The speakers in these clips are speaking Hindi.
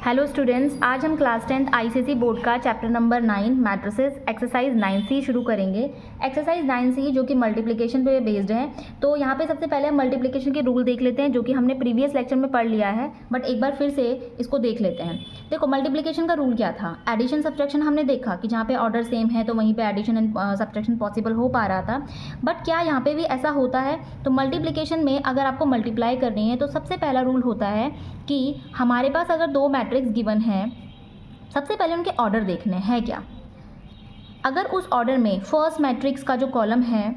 हेलो स्टूडेंट्स, आज हम क्लास 10th आईसीएसई बोर्ड का chapter number 9 matrices exercise 9C शुरू करेंगे। एक्सरसाइज 9C जो कि मल्टीप्लिकेशन पे बेस्ड है। तो यहाँ पे सबसे पहले हम मल्टीप्लिकेशन के रूल देख लेते हैं जो कि हमने प्रीवियस लेक्चर में पढ़ लिया है, बट एक बार फिर से इसको देख लेते हैं। देखो, मल्टीप्लिकेशन का रूल क्या था। एडिशन सब्ट्रैक्शन हमने देखा कि जहाँ पे ऑर्डर सेम है तो वहीं पे एडिशन एंड सब्ट्रैक्शन पॉसिबल हो पा रहा था, बट क्या यहाँ पे भी ऐसा होता है? तो मल्टीप्लिकेशन में अगर आपको मल्टीप्लाई करनी है तो सबसे पहला रूल होता है कि हमारे पास अगर दो मैट्रिक्स गिवन है, सबसे पहले उनके ऑर्डर देखने हैं क्या। अगर उस ऑर्डर में फर्स्ट मैट्रिक्स का जो कॉलम है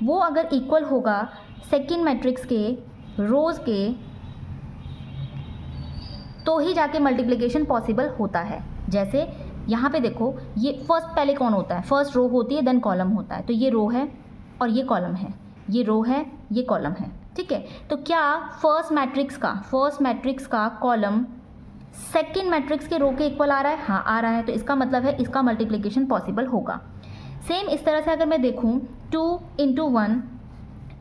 वो अगर इक्वल होगा सेकंड मैट्रिक्स के रोज के, तो ही जाके मल्टीप्लिकेशन पॉसिबल होता है। जैसे यहाँ पे देखो, ये फर्स्ट पहले कौन होता है? फर्स्ट रो होती है, देन कॉलम होता है। तो ये रो है और ये कॉलम है, ये रो है, ये कॉलम है, ठीक है। तो क्या फर्स्ट मैट्रिक्स का कॉलम सेकंड मैट्रिक्स के रो के इक्वल आ रहा है? हाँ, आ रहा है। तो इसका मतलब है इसका मल्टीप्लिकेशन पॉसिबल होगा। सेम इस तरह से अगर मैं देखूँ 2 × 1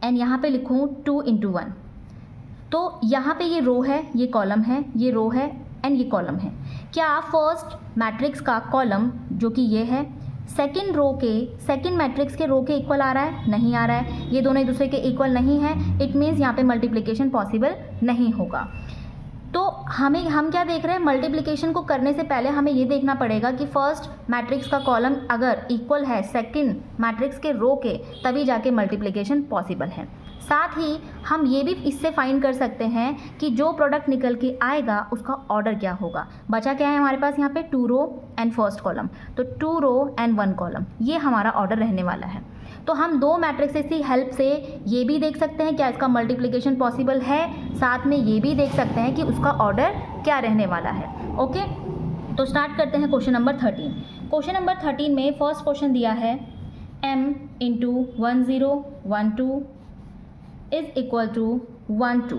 एंड यहाँ पे लिखूँ 2 × 1, तो यहाँ पे ये रो है, ये कॉलम है, ये रो है एंड ये कॉलम है। क्या फर्स्ट मैट्रिक्स का कॉलम जो कि ये है सेकंड मैट्रिक्स के रो के इक्वल आ रहा है? नहीं आ रहा है। ये दोनों एक दूसरे के इक्वल नहीं है। इट मीन्स यहाँ पे मल्टीप्लिकेशन पॉसिबल नहीं होगा। तो हम क्या देख रहे हैं? मल्टीप्लिकेशन को करने से पहले हमें ये देखना पड़ेगा कि फर्स्ट मैट्रिक्स का कॉलम अगर इक्वल है सेकंड मैट्रिक्स के रो के, तभी जाके मल्टीप्लिकेशन पॉसिबल है। साथ ही हम ये भी इससे फाइंड कर सकते हैं कि जो प्रोडक्ट निकल के आएगा उसका ऑर्डर क्या होगा। बचा क्या है हमारे पास यहाँ पे? 2 रो एंड फर्स्ट कॉलम। तो 2 रो एंड 1 कॉलम, ये हमारा ऑर्डर रहने वाला है। तो हम दो मैट्रिक्सेस की हेल्प से ये भी देख सकते हैं क्या इसका मल्टीप्लिकेशन पॉसिबल है, साथ में ये भी देख सकते हैं कि उसका ऑर्डर क्या रहने वाला है। ओके, तो स्टार्ट करते हैं क्वेश्चन नंबर 13। क्वेश्चन नंबर 13 में फर्स्ट क्वेश्चन दिया है m × 1 0 1 2 इज इक्वल टू 1 2।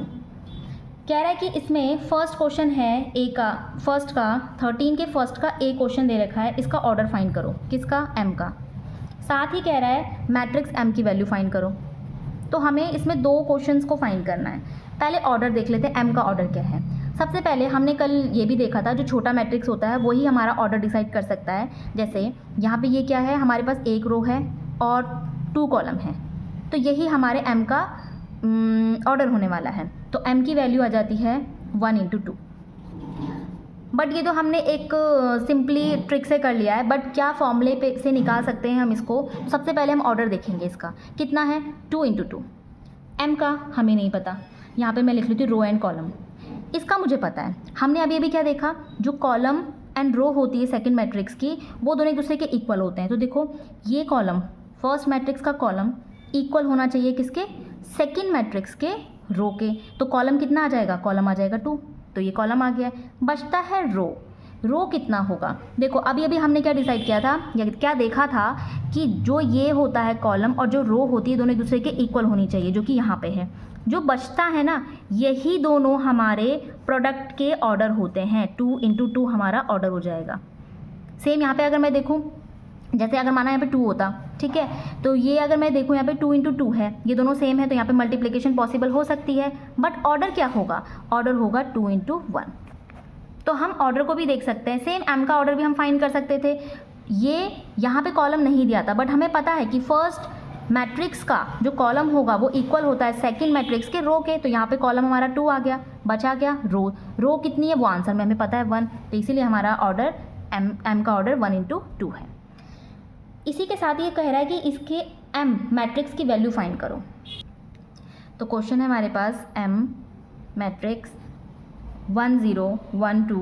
कह रहा है कि इसमें फर्स्ट क्वेश्चन है ए का, फर्स्ट का 13 के फर्स्ट का ए क्वेश्चन दे रखा है, इसका ऑर्डर फाइंड करो। किसका? m का। साथ ही कह रहा है मैट्रिक्स m की वैल्यू फाइंड करो। तो हमें इसमें दो क्वेश्चंस को फाइंड करना है। पहले ऑर्डर देख लेते हैं, m का ऑर्डर क्या है। सबसे पहले हमने कल ये भी देखा था, जो छोटा मैट्रिक्स होता है वही हमारा ऑर्डर डिसाइड कर सकता है। जैसे यहाँ पे ये क्या है, हमारे पास एक रो है और 2 कॉलम है, तो यही हमारे m का ऑर्डर होने वाला है। तो m की वैल्यू आ जाती है 1 × 2। बट ये तो हमने एक सिंपली ट्रिक से कर लिया है, बट क्या फॉर्मूले पे से निकाल सकते हैं हम इसको? सबसे पहले हम ऑर्डर देखेंगे। इसका कितना है? 2 × 2। m का हमें नहीं पता, यहाँ पे मैं लिख लेती हूँ रो एंड कॉलम। इसका मुझे पता है। हमने अभी क्या देखा, जो कॉलम एंड रो होती है सेकंड मैट्रिक्स की, वो दोनों एक दूसरे के इक्वल होते हैं। तो देखो, ये कॉलम फर्स्ट मैट्रिक्स का कॉलम इक्वल होना चाहिए किसके? सेकंड मैट्रिक्स के रो के। तो कॉलम कितना आ जाएगा? कॉलम आ जाएगा 2, तो ये कॉलम आ गया। बचता है रो कितना होगा? देखो, अभी हमने क्या डिसाइड किया था या क्या देखा था कि जो ये होता है कॉलम और जो रो होती है दोनों एक दूसरे के इक्वल होनी चाहिए, जो कि यहाँ पे है। जो बचता है ना, यही दोनों हमारे प्रोडक्ट के ऑर्डर होते हैं। 2 × 2 हमारा ऑर्डर हो जाएगा। सेम यहाँ पे अगर मैं देखूँ, जैसे अगर माना यहाँ पे 2 होता, ठीक है, तो ये अगर मैं देखूँ यहाँ पे 2 × 2 है, ये दोनों सेम है, तो यहाँ पे मल्टीप्लिकेशन पॉसिबल हो सकती है। बट ऑर्डर क्या होगा? ऑर्डर होगा 2 × 1। तो हम ऑर्डर को भी देख सकते हैं। सेम m का ऑर्डर भी हम फाइंड कर सकते थे। ये यहाँ पे कॉलम नहीं दिया था, बट हमें पता है कि फर्स्ट मैट्रिक्स का जो कॉलम होगा वो इक्वल होता है सेकंड मैट्रिक्स के रो के। तो यहाँ पे कॉलम हमारा 2 आ गया, बचा क्या? रो कितनी है वो आंसर में हमें पता है 1, तो इसीलिए हमारा ऑर्डर m का ऑर्डर 1 × 2 है। इसी के साथ ये कह रहा है कि इसके m मैट्रिक्स की वैल्यू फाइंड करो। तो क्वेश्चन है हमारे पास m मैट्रिक्स 1 0 1 2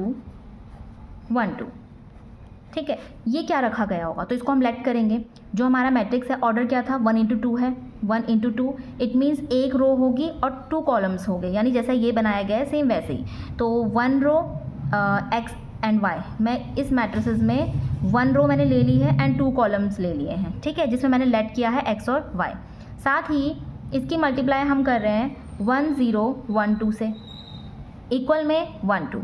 1 2, ठीक है। ये क्या रखा गया होगा? तो इसको हम लेट करेंगे। जो हमारा मैट्रिक्स है, ऑर्डर क्या था? 1 × 2 है। 1 × 2 इट मीन्स एक रो होगी और 2 कॉलम्स हो गए, यानी जैसा ये बनाया गया है सेम वैसे ही। तो 1 रो x एंड y, मैं इस मैट्रिसेस में 1 रो मैंने ले ली है एंड 2 कॉलम्स ले लिए हैं, ठीक है, जिसमें मैंने लेट किया है x और y। साथ ही इसकी मल्टीप्लाई हम कर रहे हैं 1 0 1 2 से, इक्वल में 1 2।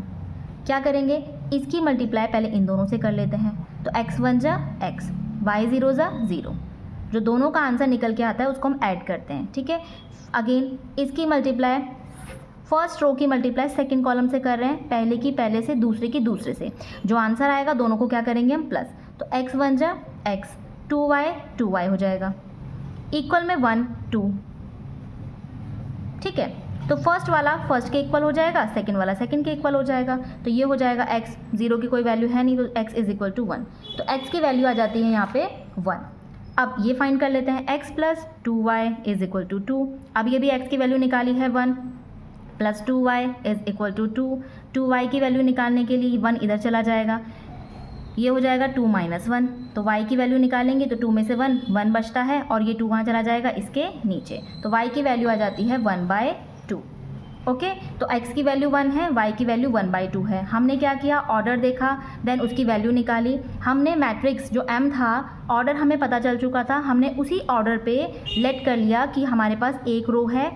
क्या करेंगे? इसकी मल्टीप्लाई पहले इन दोनों से कर लेते हैं। तो x1 जा x, y0 जा 0, जो दोनों का आंसर निकल के आता है उसको हम ऐड करते हैं, ठीक है। अगेन इसकी मल्टीप्लाई फर्स्ट रो की मल्टीप्लाई सेकंड कॉलम से कर रहे हैं, पहले की पहले से, दूसरे की दूसरे से। जो आंसर आएगा दोनों को क्या करेंगे हम प्लस, तो x बन जा x, 2y हो जाएगा, इक्वल में 1 2। ठीक है, तो फर्स्ट वाला फर्स्ट के इक्वल हो जाएगा, सेकंड वाला सेकंड के इक्वल हो जाएगा, तो ये हो जाएगा x, 0 की कोई वैल्यू है नहीं तो x इज इक्वल टू 1, तो x की वैल्यू आ जाती है यहाँ पे 1। अब ये फाइंड कर लेते हैं, x plus 2y is equal to 2। अब ये भी x की वैल्यू निकाली है 1 plus 2y is equal to 2। 2y की वैल्यू निकालने के लिए 1 इधर चला जाएगा, ये हो जाएगा 2 माइनस 1, तो y की वैल्यू निकालेंगे तो 2 में से 1 बचता है और ये 2 वहाँ चला जाएगा इसके नीचे, तो y की वैल्यू आ जाती है 1/2। ओके, तो x की वैल्यू 1 है, y की वैल्यू 1/2 है। हमने क्या किया, ऑर्डर देखा, देन उसकी वैल्यू निकाली। हमने मैट्रिक्स जो m था, ऑर्डर हमें पता चल चुका था, हमने उसी ऑर्डर पे लेट कर लिया कि हमारे पास एक रो है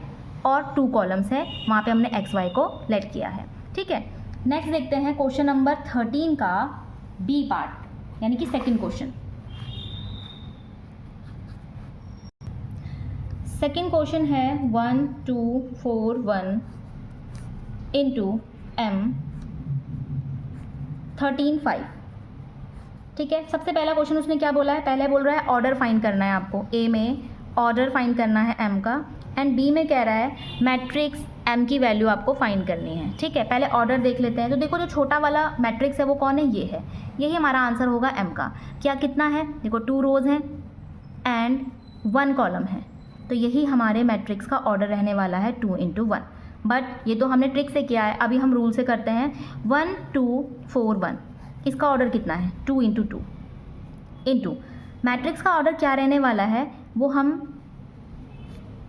और 2 कॉलम्स है, वहाँ पे हमने x y को लेट किया है। ठीक है, नेक्स्ट देखते हैं क्वेश्चन नंबर 13 का बी पार्ट, यानी कि सेकंड क्वेश्चन। सेकंड क्वेश्चन है 1 2 4 1 इंटू m 13 5। ठीक है, सबसे पहला क्वेश्चन उसने क्या बोला है, पहले बोल रहा है ऑर्डर फाइंड करना है आपको, a में ऑर्डर फाइंड करना है m का, एंड b में कह रहा है मैट्रिक्स m की वैल्यू आपको फाइंड करनी है। ठीक है, पहले ऑर्डर देख लेते हैं। तो देखो जो छोटा वाला मैट्रिक्स है वो कौन है, ये है, यही हमारा आंसर होगा m का। क्या कितना है, देखो 2 रोज हैं एंड 1 कॉलम है, तो यही हमारे मैट्रिक्स का ऑर्डर रहने वाला है 2 इंटू 1। बट ये तो हमने ट्रिक से किया है, अभी हम रूल से करते हैं। 1 2 4 1, इसका ऑर्डर कितना है, 2 इंटू 2 इंटू मैट्रिक्स का ऑर्डर क्या रहने वाला है वो हम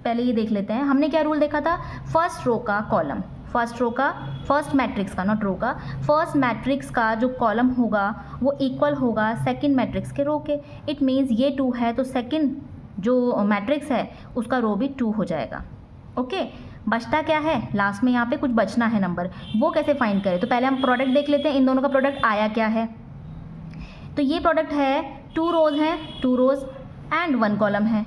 पहले ये देख लेते हैं। हमने क्या रूल देखा था, फर्स्ट रो का कॉलम, फर्स्ट मैट्रिक्स का, नॉट रो का, फर्स्ट मैट्रिक्स का जो कॉलम होगा वो इक्वल होगा सेकंड मैट्रिक्स के रो के। इट मीन्स ये 2 है तो सेकंड जो मैट्रिक्स है उसका रो भी 2 हो जाएगा। ओके, बचता क्या है, लास्ट में यहाँ पे कुछ बचना है नंबर, वो कैसे फाइंड करें। तो पहले हम प्रोडक्ट देख लेते हैं, इन दोनों का प्रोडक्ट आया क्या है। तो ये प्रोडक्ट है 2 रोज हैं, 2 रोज एंड 1 कॉलम है।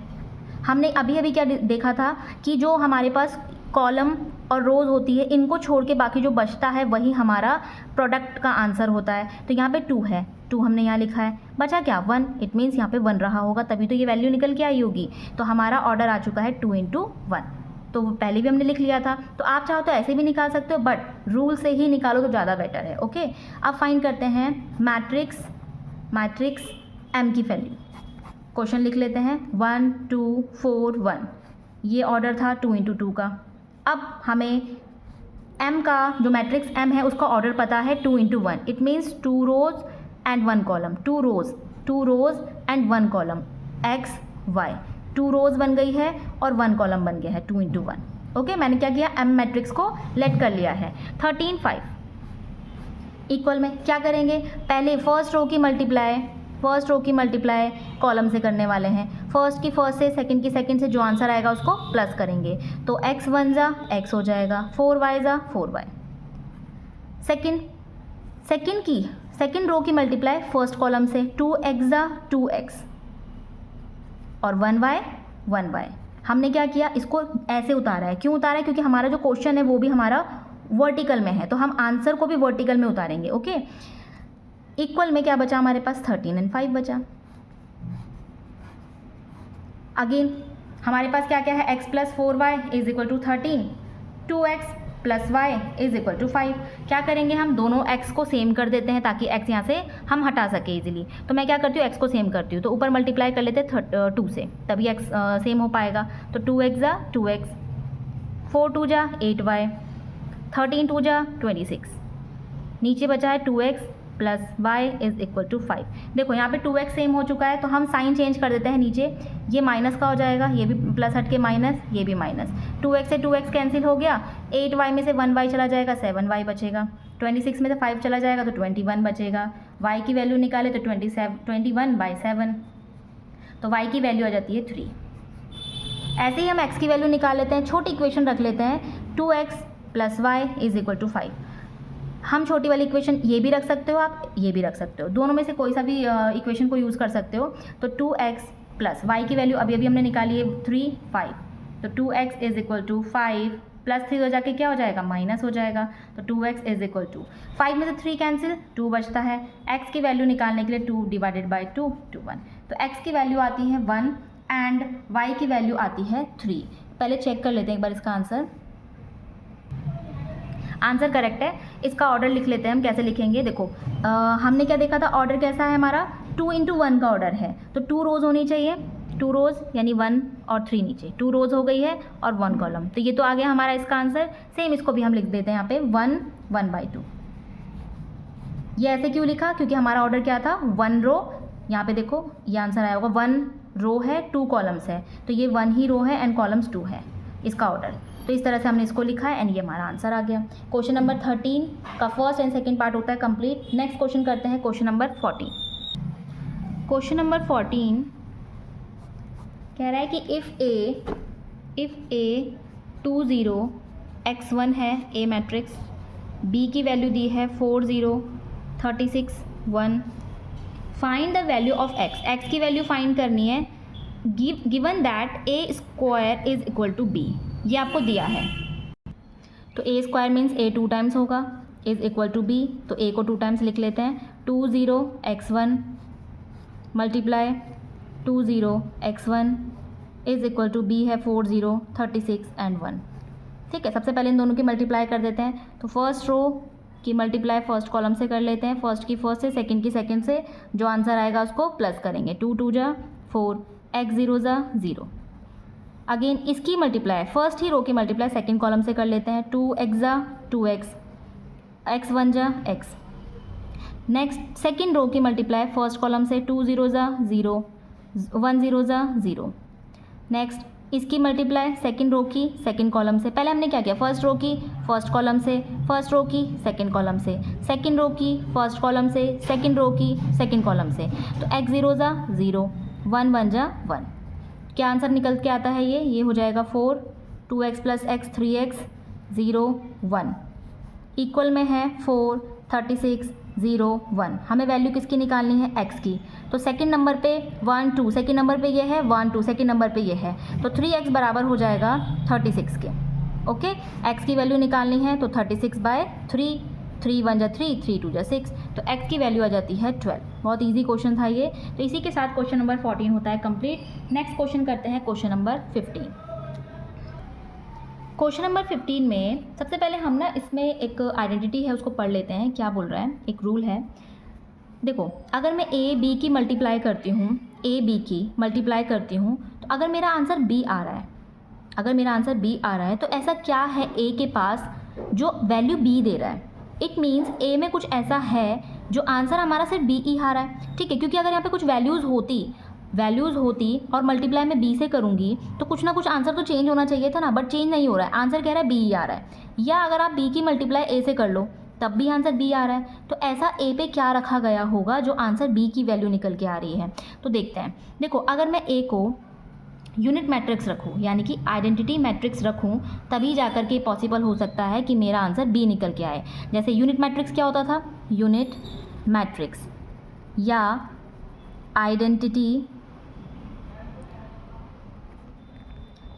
हमने अभी अभी क्या देखा था कि जो हमारे पास कॉलम और रोज होती है, इनको छोड़ के बाकी जो बचता है वही हमारा प्रोडक्ट का आंसर होता है। तो यहाँ पे 2 है, 2 हमने यहाँ लिखा है, बचा क्या 1, इट मीन्स यहाँ पे 1 रहा होगा, तभी तो ये वैल्यू निकल के आई होगी। तो हमारा ऑर्डर आ चुका है 2 इंटू 1, तो पहले भी हमने लिख लिया था। तो आप चाहो तो ऐसे भी निकाल सकते हो, बट रूल से ही निकालो तो ज़्यादा बेटर है। ओके, अब फाइंड करते हैं मैट्रिक्स m की वैल्यू। क्वेश्चन लिख लेते हैं 1 2 4 1, ये ऑर्डर था 2 इंटू 2 का। अब हमें m का जो मैट्रिक्स m है उसका ऑर्डर पता है 2 into 1, it means 2 rows and 1 column, 2 rows and 1 column, x y, 2 रोज बन गई है और 1 कॉलम बन गया है 2 इंटू 1। ओके, मैंने क्या किया, m मैट्रिक्स को लेट कर लिया है। 13 5 इक्वल में क्या करेंगे, पहले फर्स्ट रो की मल्टीप्लाई कॉलम से करने वाले हैं। फर्स्ट की फर्स्ट से, सेकंड की सेकंड से, जो आंसर आएगा उसको प्लस करेंगे। तो x 1 जा x हो जाएगा, 4y जा 4y। सेकंड रो की मल्टीप्लाई फर्स्ट कॉलम से, 2x जा 2x और 1y। हमने क्या किया, इसको ऐसे उतारा है। क्यों उतारा है, क्योंकि हमारा जो क्वेश्चन है वो भी हमारा वर्टिकल में है, तो हम आंसर को भी वर्टिकल में उतारेंगे। ओके, इक्वल में क्या बचा हमारे पास, 13 एंड 5 बचा। अगेन हमारे पास क्या क्या है, x plus 4y is equal to 13, 2x plus y is equal to 5। क्या करेंगे, हम दोनों x को सेम कर देते हैं ताकि x यहाँ से हम हटा सके इजीली। तो मैं क्या करती हूँ, x को सेम करती हूँ, तो ऊपर मल्टीप्लाई कर लेते हैं 2 से, तभी x सेम हो पाएगा। तो 2x जा 2x, 4 2 जा 8y, 13 2 जा 26, नीचे बचा है 2x plus y is equal to 5। देखो यहाँ पे 2x सेम हो चुका है, तो हम साइन चेंज कर देते हैं नीचे, ये माइनस का हो जाएगा, ये भी प्लस हट के माइनस, ये भी माइनस, 2x से 2x कैंसिल हो गया, 8y में से 1y चला जाएगा, 7y बचेगा, 26 में से 5 चला जाएगा तो 21 बचेगा। y की वैल्यू निकाले तो 21/7, तो y की वैल्यू आ जाती है 3। ऐसे ही हम x की वैल्यू निकाल लेते हैं, छोटी इक्वेशन रख लेते हैं, 2x plus y is equal to 5। हम छोटी वाली इक्वेशन ये भी रख सकते हो, आप ये भी रख सकते हो, दोनों में से कोई सा भी इक्वेशन को यूज़ कर सकते हो। तो 2x प्लस y की वैल्यू अभी हमने निकाली है 3 5, तो 2x इज इक्वल टू 5 +3 हो जाके क्या हो जाएगा, माइनस हो जाएगा। तो 2x इज इक्वल टू 5 में से 3 कैंसिल, 2 बचता है। x की वैल्यू निकालने के लिए 2 डिवाइडेड बाई 2 1। तो x की वैल्यू आती है 1 एंड y की वैल्यू आती है 3। पहले चेक कर लेते हैं एक बार इसका आंसर करेक्ट है। इसका ऑर्डर लिख लेते हैं हम। कैसे लिखेंगे, देखो हमने क्या देखा था, ऑर्डर कैसा है हमारा, 2 into 1 का ऑर्डर है। तो 2 रोज होनी चाहिए, 2 रोज यानी 1 और 3 नीचे, 2 रोज हो गई है और 1 कॉलम। तो ये तो आ गया हमारा इसका आंसर। सेम इसको भी हम लिख देते हैं यहाँ पे 1 1/2। ये ऐसे क्यों लिखा, क्योंकि हमारा ऑर्डर क्या था, 1 रो। यहाँ पे देखो ये आंसर आया होगा, 1 रो है 2 कॉलम्स है, तो ये 1 ही रो है एंड कॉलम्स 2 है इसका ऑर्डर। तो इस तरह से हमने इसको लिखा है एंड ये हमारा आंसर आ गया। क्वेश्चन नंबर 13 का फर्स्ट एंड सेकंड पार्ट होता है कंप्लीट। नेक्स्ट क्वेश्चन करते हैं क्वेश्चन नंबर 14। क्वेश्चन नंबर 14 कह रहा है कि इफ़ ए 2 0 x1 है ए मैट्रिक्स, बी की वैल्यू दी है 4 0 36 1, find the value of x की वैल्यू फाइंड करनी है given that A square is equal to B. ये आपको दिया है, तो A square means A 2 times होगा, इज इक्वल टू बी। तो ए को 2 टाइम्स लिख लेते हैं, 2 0 x1 multiply 2 0 x1 is equal to B है 4 0 36 एंड 1। ठीक है, सबसे पहले इन दोनों की मल्टीप्लाई कर देते हैं। तो फर्स्ट रो की मल्टीप्लाई फर्स्ट कॉलम से कर लेते हैं, फर्स्ट की फर्स्ट से, सेकंड की सेकंड से, जो आंसर आएगा उसको प्लस करेंगे। 2 2 जा 4, x 0 जा 0। अगेन इसकी मल्टीप्लाई फर्स्ट ही रो की मल्टीप्लाई सेकंड कॉलम से कर लेते हैं, 2x जा 2x, x 1 जा x। नेक्स्ट सेकंड रो की मल्टीप्लाई फर्स्ट कॉलम से, 2 0 जा 0, 1 0 जा 0। नेक्स्ट इसकी मल्टीप्लाई सेकंड रो की सेकंड कॉलम से, पहले हमने क्या किया, फर्स्ट रो की फर्स्ट कॉलम से, फर्स्ट रो की सेकंड कॉलम से, सेकंड रो की फर्स्ट कॉलम से, सेकंड रो की सेकंड कॉलम से। तो x 0 जा 0, 1 1 जा 1। क्या आंसर निकल के आता है, ये हो जाएगा 4, 2x + x 3x 0 1 इक्वल में है 4 36 0 1। हमें वैल्यू किसकी निकालनी है, x की। तो सेकंड नंबर पे 1 2, सेकंड नंबर पे ये है 1 2, सेकंड नंबर पे ये है, तो 3x बराबर हो जाएगा 36 के। ओके, x की वैल्यू निकालनी है तो 36/3, 3 1 जा 3, 3 2 जा 6, तो x की वैल्यू आ जाती है 12। बहुत इजी क्वेश्चन था ये। तो इसी के साथ क्वेश्चन नंबर 14 होता है कंप्लीट। नेक्स्ट क्वेश्चन करते हैं क्वेश्चन नंबर 15। क्वेश्चन नंबर 15 में सबसे पहले हम ना इसमें एक आइडेंटिटी है उसको पढ़ लेते हैं, क्या बोल रहा है। एक रूल है, देखो अगर मैं a b की मल्टीप्लाई करती हूँ, a b की मल्टीप्लाई करती हूँ, तो अगर मेरा आंसर b आ रहा है, अगर मेरा आंसर b आ रहा है, तो ऐसा क्या है a के पास जो वैल्यू b दे रहा है। इट मीन्स a में कुछ ऐसा है जो आंसर हमारा सिर्फ b ही आ रहा है। ठीक है, क्योंकि अगर यहाँ पे कुछ वैल्यूज़ होती और मल्टीप्लाई में b से करूँगी तो कुछ ना कुछ आंसर तो चेंज होना चाहिए था ना, बट चेंज नहीं हो रहा है, आंसर कह रहा है b ही आ रहा है। या अगर आप b की मल्टीप्लाई a से कर लो तब भी आंसर b आ रहा है, तो ऐसा a पे क्या रखा गया होगा जो आंसर b की वैल्यू निकल के आ रही है। तो देखते हैं, देखो अगर मैं a को यूनिट मैट्रिक्स रखूँ, यानी कि आइडेंटिटी मैट्रिक्स रखूँ, तभी जाकर के पॉसिबल हो सकता है कि मेरा आंसर बी निकल के आए। जैसे यूनिट मैट्रिक्स क्या होता था, यूनिट मैट्रिक्स या आइडेंटिटी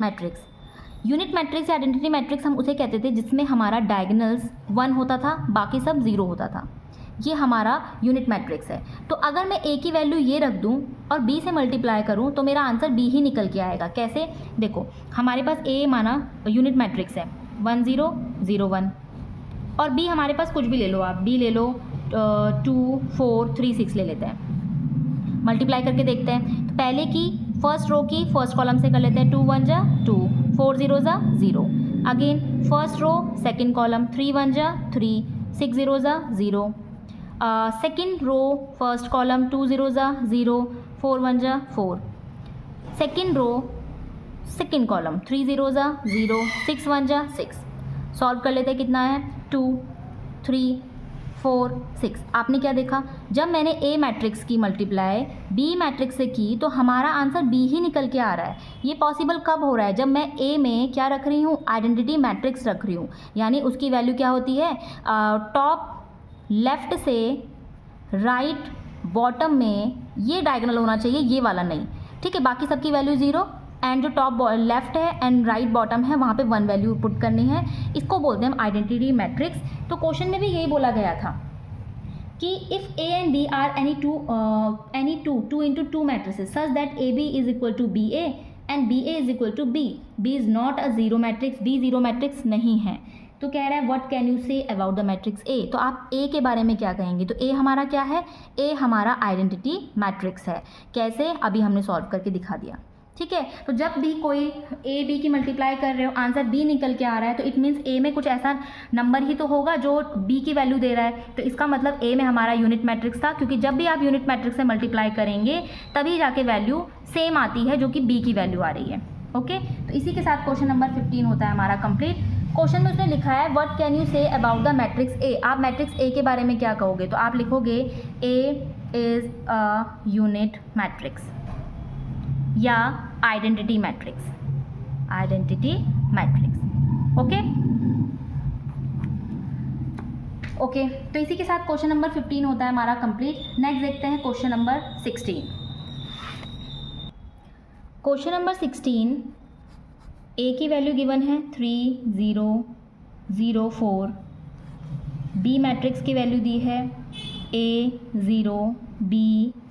मैट्रिक्स। यूनिट मैट्रिक्स या आइडेंटिटी मैट्रिक्स हम उसे कहते थे जिसमें हमारा डायगोनल्स 1 होता था, बाकी सब 0 होता था। ये हमारा यूनिट मैट्रिक्स है। तो अगर मैं a की वैल्यू ये रख दूं और b से मल्टीप्लाई करूं तो मेरा आंसर b ही निकल के आएगा। कैसे, देखो हमारे पास a माना यूनिट मैट्रिक्स है 1 0 0 1, और b हमारे पास कुछ भी ले लो, आप b ले लो 2 4 3 6 ले लेते हैं। मल्टीप्लाई करके देखते हैं, तो पहले की फर्स्ट रो की फर्स्ट कॉलम से कर लेते हैं, 2 1 जा 2, 4 0 जा 0। Again first row second column, 3 1 जा 3, 6 0 जा 0। सेकेंड रो फर्स्ट कॉलम, 2 0 जा 0, 4 1 जा 4। सेकेंड रो सेकेंड कॉलम, 3 0 जा 0, 6 1 जा 6। सॉल्व कर लेते हैं, कितना है 2 3 4 6। आपने क्या देखा, जब मैंने a मैट्रिक्स की मल्टीप्लाई b मैट्रिक्स से की तो हमारा आंसर b ही निकल के आ रहा है। ये पॉसिबल कब हो रहा है, जब मैं a में क्या रख रही हूँ, आइडेंटिटी मैट्रिक्स रख रही हूँ, यानी उसकी वैल्यू क्या होती है, टॉप लेफ्ट से राइट बॉटम में ये डायगोनल होना चाहिए, ये वाला नहीं। ठीक है, बाकी सबकी वैल्यू 0, एंड जो टॉप लेफ्ट है एंड राइट बॉटम है वहाँ पे 1 वैल्यू पुट करनी है। इसको बोलते हैं हम आइडेंटिटी मैट्रिक्स। तो क्वेश्चन में भी यही बोला गया था कि if A and B are any two into two matrices such that A B is equal to B A and B A is equal to B, B is not a zero matrix, B zero matrix नहीं है। तो कह रहा है what can you say about the matrix A. तो आप ए के बारे में क्या कहेंगे? तो ए हमारा क्या है? ए हमारा आइडेंटिटी मैट्रिक्स है। कैसे? अभी हमने सॉल्व करके दिखा दिया। ठीक है, तो जब भी कोई ए बी की मल्टीप्लाई कर रहे हो आंसर बी निकल के आ रहा है तो इट मीन्स ए में कुछ ऐसा नंबर ही तो होगा जो बी की वैल्यू दे रहा है। तो इसका मतलब ए में हमारा यूनिट मैट्रिक्स था, क्योंकि जब भी आप यूनिट मैट्रिक्स से मल्टीप्लाई करेंगे तभी जाके वैल्यू सेम आती है जो कि बी की वैल्यू आ रही है। ओके, तो इसी के साथ क्वेश्चन नंबर 15 होता है हमारा कंप्लीट। क्वेश्चन में उसने लिखा है what can you say about the matrix ए। आप मैट्रिक्स ए के बारे में क्या कहोगे? तो आप लिखोगे A is a unit matrix या identity matrix, identity matrix. Okay okay, तो इसी के साथ क्वेश्चन नंबर 15 होता है हमारा कंप्लीट। नेक्स्ट देखते हैं क्वेश्चन नंबर 16। क्वेश्चन नंबर 16, ए की वैल्यू गिवन है 3 0 0 4, बी मैट्रिक्स की वैल्यू दी है A 0 B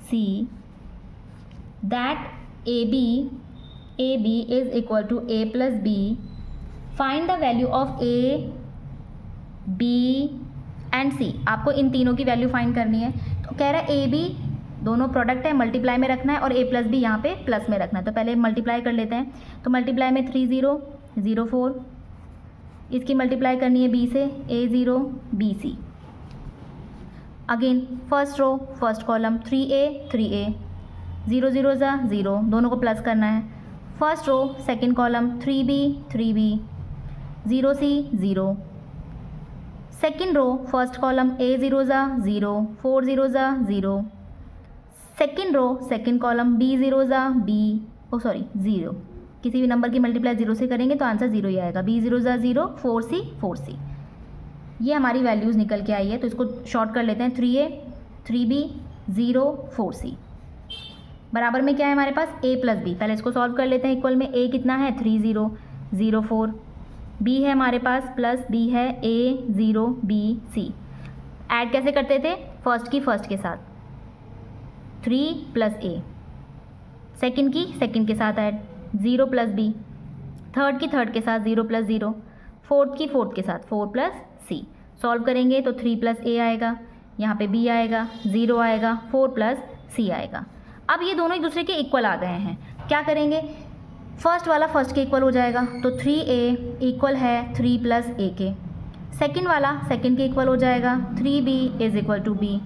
C, that AB is equal to A plus B. Find the value of A, B and C. आपको इन तीनों की वैल्यू फाइंड करनी है। तो कह रहा है A B दोनों प्रोडक्ट है, मल्टीप्लाई में रखना है और A प्लस B यहाँ पे प्लस में रखना है। तो पहले मल्टीप्लाई कर लेते हैं। तो मल्टीप्लाई में 3 0 0 4, इसकी मल्टीप्लाई करनी है B से A 0 B C। Again first row first column 3A 3A, 0 0 ज़ा 0, दोनों को प्लस करना है। First row second column 3B 3B, 0 C 0, second row first column A 0 ज़ा 0, 4 0 ज़ा 0, second row second column B 0 ज़ा B, 0, किसी भी नंबर की मल्टीप्लाई 0 से करेंगे तो आंसर 0 ही आएगा। B 0 ज़ा 0, 4C 4C। ये हमारी वैल्यूज़ निकल के आई है, तो इसको शॉर्ट कर लेते हैं। 3A 3B 0 4C बराबर में क्या है हमारे पास? A plus B। पहले इसको सॉल्व कर लेते हैं। इक्वल में A कितना है? 3 0 0 4, B है हमारे पास प्लस B है A 0 B C। ऐड कैसे करते थे? फर्स्ट की फर्स्ट के साथ 3 प्लस A, सेकंड की सेकंड के साथ ऐड 0 प्लस B, थर्ड की थर्ड के साथ 0 प्लस 0, फोर्थ की फोर्थ के साथ 4 प्लस C। सॉल्व करेंगे तो 3 प्लस A आएगा, यहाँ पे B आएगा, 0 आएगा, 4 प्लस C आएगा। अब ये दोनों एक दूसरे के इक्वल आ गए हैं। क्या करेंगे? फर्स्ट वाला फर्स्ट के इक्वल हो जाएगा, तो 3A इक्वल है 3 प्लस A के। सेकंड वाला सेकंड के इक्वल हो जाएगा, 3B is equal to B।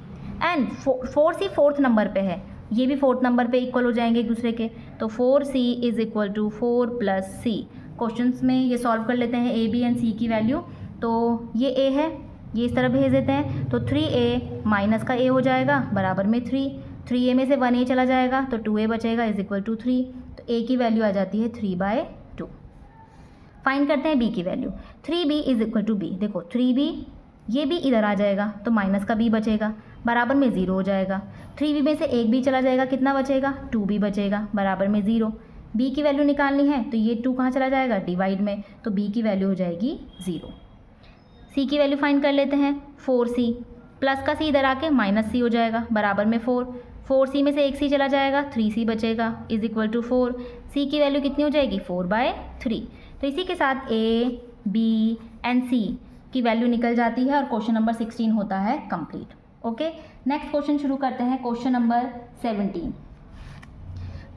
And 4C fourth number पे है, ये भी फोर्थ नंबर पे इक्वल हो जाएंगे एक दूसरे के, तो 4C is equal to 4 plus C। Questions में ये सॉल्व कर लेते हैं A B एंड C की वैल्यू। तो ये A है, ये इस तरह भेज देते हैं, तो 3A माइनस का A हो जाएगा बराबर में 3A में से 1A चला जाएगा तो 2A बचेगा इज इक्वल टू 3। तो A की वैल्यू आ जाती है 3/2। फाइंड करते हैं B की value. 3B is equal to B। देखो 3B, ये भी इधर आ जाएगा तो माइनस का B बचेगा बराबर में 0 हो जाएगा। 3B में से एक B चला जाएगा, कितना बचेगा? 2B बचेगा बराबर में 0। B की वैल्यू निकालनी है तो ये 2 कहाँ चला जाएगा? डिवाइड में, तो B की वैल्यू हो जाएगी 0। C की वैल्यू फाइंड कर लेते हैं। 4C प्लस का C इधर आके माइनस C हो जाएगा बराबर में 4C में से एक C चला जाएगा, 3C बचेगा इज इक्वल टू 4। C की वैल्यू कितनी हो जाएगी? 4/3। तो इसी के साथ A, B एंड C की वैल्यू निकल जाती है और क्वेश्चन नंबर 16 होता है कंप्लीट। ओके, नेक्स्ट क्वेश्चन शुरू करते हैं। Question number 17।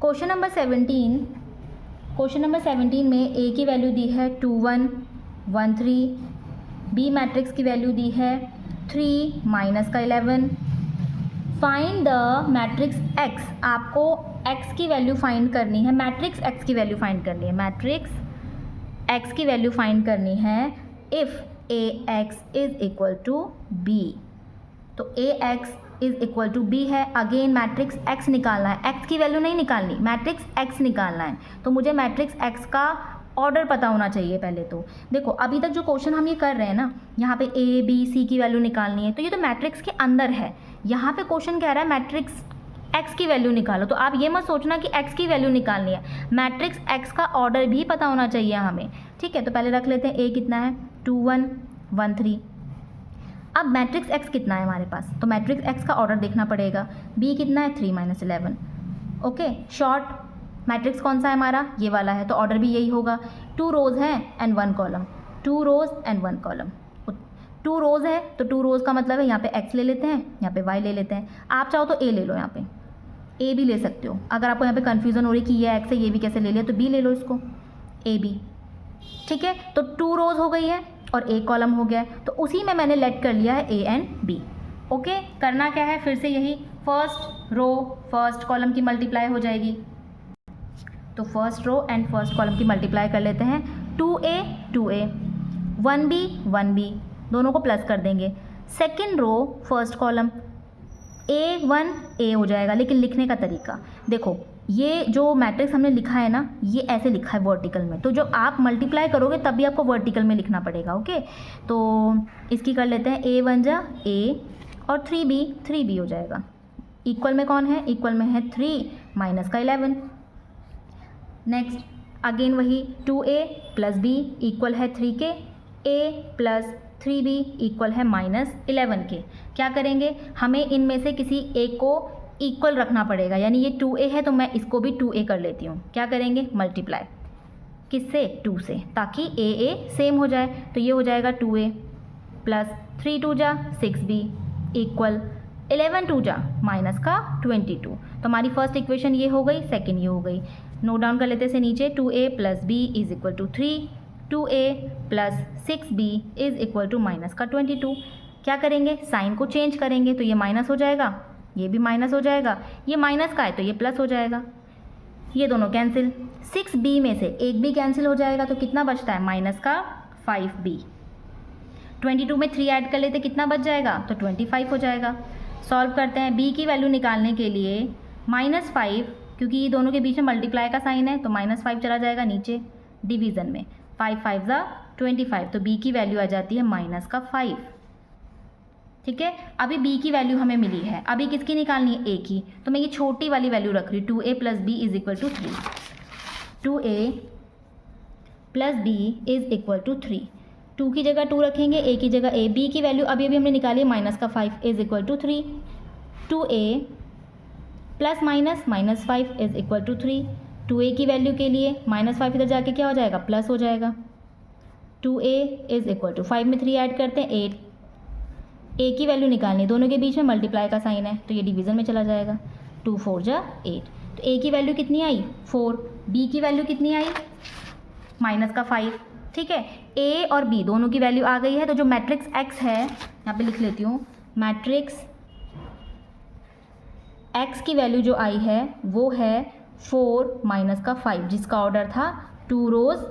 क्वेश्चन नंबर 17 में A की वैल्यू दी है 2 1 1 3, B मैट्रिक्स की वैल्यू दी है 3 माइनस का 11। Find the matrix X। आपको X की वैल्यू फाइंड करनी है, मैट्रिक्स X की वैल्यू फाइंड करनी है, मैट्रिक्स X की वैल्यू फाइंड करनी है if AX is equal to B। तो AX is equal to B है। अगेन मैट्रिक्स X निकालना है, X की वैल्यू नहीं निकालनी, मैट्रिक्स X निकालना है। तो मुझे मैट्रिक्स X का ऑर्डर पता होना चाहिए पहले। तो देखो अभी तक जो क्वेश्चन हम ये कर रहे हैं ना, यहाँ पे A B C की वैल्यू निकालनी है, तो ये तो मैट्रिक्स के अंदर है। यहाँ पे क्वेश्चन कह रहा है मैट्रिक्स x की वैल्यू निकालो। तो आप ये मत सोचना कि x की वैल्यू निकालनी है, मैट्रिक्स x का ऑर्डर भी पता होना चाहिए हमें, ठीक है। तो पहले रख लेते हैं a कितना है 2 1 1 3। अब मैट्रिक्स x कितना है हमारे पास, तो मैट्रिक्स x का ऑर्डर देखना पड़ेगा। b कितना है 3 - 11। ओके, शॉर्ट मैट्रिक्स कौन सा है हमारा, ये वाला है, तो ऑर्डर भी यही होगा। 2 रोज़ है and 1 column, 2 rows and 1 column. 2 rows है तो 2 रोज़ का मतलब है यहाँ पे x ले लेते हैं, यहाँ पे y ले लेते हैं। आप चाहो तो a ले लो, यहाँ पे a भी ले सकते हो। अगर आपको यहाँ पे कन्फ्यूज़न हो रही कि ये x है ये भी कैसे ले लिया, तो b ले लो इसको, a b, ठीक है। तो 2 रोज़ हो गई है और 1 कॉलम हो गया है, तो उसी में मैंने लेट कर लिया है a एंड b। ओके, करना क्या है, फिर से यही फर्स्ट रो फर्स्ट कॉलम की मल्टीप्लाई हो जाएगी। तो first row and first column की मल्टीप्लाई कर लेते हैं। 2a 2a, 1b 1b, दोनों को प्लस कर देंगे। Second row first column a1 a हो जाएगा, लेकिन लिखने का तरीका देखो, ये जो मैट्रिक्स हमने लिखा है ना, ये ऐसे लिखा है वर्टिकल में, तो जो आप मल्टीप्लाई करोगे तब भी आपको वर्टिकल में लिखना पड़ेगा। ओके, तो इसकी कर लेते हैं a1 जा a और 3b हो जाएगा। इक्वल में कौन है, इक्वल में है 3 माइनस का 11। नेक्स्ट अगेन वही 2a प्लस b इक्वल है 3k, a plus 3b equal है -11 के। क्या करेंगे, हमें इनमें से किसी एक को इक्वल रखना पड़ेगा, यानी ये 2a है तो मैं इसको भी 2a कर लेती हूँ। क्या करेंगे, मल्टीप्लाई किससे, 2 से, ताकि a सेम हो जाए। तो ये हो जाएगा 2a प्लस 3 2 जा 6b इक्वल 11 2 जा माइनस का 22। तो हमारी फर्स्ट इक्वेशन ये हो गई, सेकेंड ये हो गई। नोट डाउन कर लेते से नीचे, 2a plus b is equal to 3, 2a plus 6b is equal to minus का 22। क्या करेंगे, साइन को चेंज करेंगे, तो ये माइनस हो जाएगा, ये भी माइनस हो जाएगा, ये माइनस का है तो ये प्लस हो जाएगा, ये दोनों कैंसिल। 6b में से एक भी कैंसिल हो जाएगा, तो कितना बचता है, माइनस का 5b। 22 में 3 ऐड कर लेते, कितना बच जाएगा, तो 25 हो जाएगा। सॉल्व करते हैं, b की वैल्यू निकालने के लिए -5, क्योंकि ये दोनों के बीच में मल्टीप्लाई का साइन है, तो -5 चला जाएगा नीचे डिवीज़न में, 5 5 जा 25, तो b की वैल्यू आ जाती है -5। ठीक है, अभी b की वैल्यू हमें मिली है, अभी किसकी निकालनी है, a की, तो मैं ये छोटी वाली वैल्यू रख रही हूँ, 2a plus b is equal to 3, 2a plus b is equal to 3, 2 की जगह 2 रखेंगे, a की जगह a, b की वैल्यू अभी हमने निकाली है -5 is equal to 3, 2a plus -5 is equal to 3, 2a की वैल्यू के लिए -5 इधर जाके क्या हो जाएगा, प्लस हो जाएगा। 2a इज इक्वल टू 5 में 3 ऐड करते हैं 8, a की वैल्यू निकालनी, दोनों के बीच में मल्टीप्लाई का साइन है तो ये डिवीज़न में चला जाएगा, 2 4 जा 8, तो a की वैल्यू कितनी आई 4, b की वैल्यू कितनी आई -5। ठीक है, a और b दोनों की वैल्यू आ गई है, तो जो मैट्रिक्स x है, यहाँ पे लिख लेती हूँ, मैट्रिक्स x की वैल्यू जो आई है वो है 4 माइनस का 5, जिसका ऑर्डर था 2 रोज़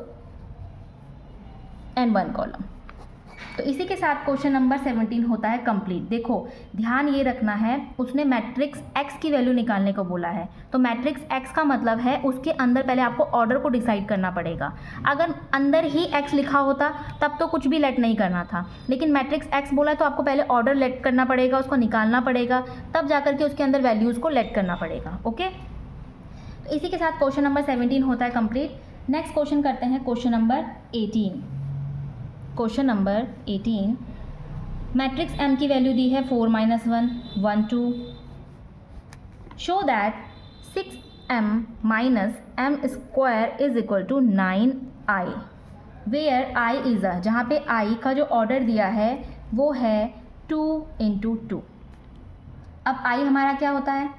एंड 1 कॉलम। तो इसी के साथ क्वेश्चन नंबर 17 होता है कंप्लीट। देखो ध्यान ये रखना है, उसने मैट्रिक्स x की वैल्यू निकालने को बोला है, तो मैट्रिक्स x का मतलब है उसके अंदर पहले आपको ऑर्डर को डिसाइड करना पड़ेगा। अगर अंदर ही x लिखा होता तब तो कुछ भी लेट नहीं करना था, लेकिन मैट्रिक्स x बोला तो आपको पहले ऑर्डर लेट करना पड़ेगा, उसको निकालना पड़ेगा, तब जाकर के उसके अंदर वैल्यूज़ को लेट करना पड़ेगा। ओके, तो इसी के साथ क्वेश्चन नंबर 17 होता है कंप्लीट। नेक्स्ट क्वेश्चन करते हैं question number 18। Question number 18, matrix m की वैल्यू दी है 4 - 1 1 2, show that 6m - m square is equal to 9i, where i is a, जहाँ पे i का जो ऑर्डर दिया है वो है 2 × 2। अब i हमारा क्या होता है,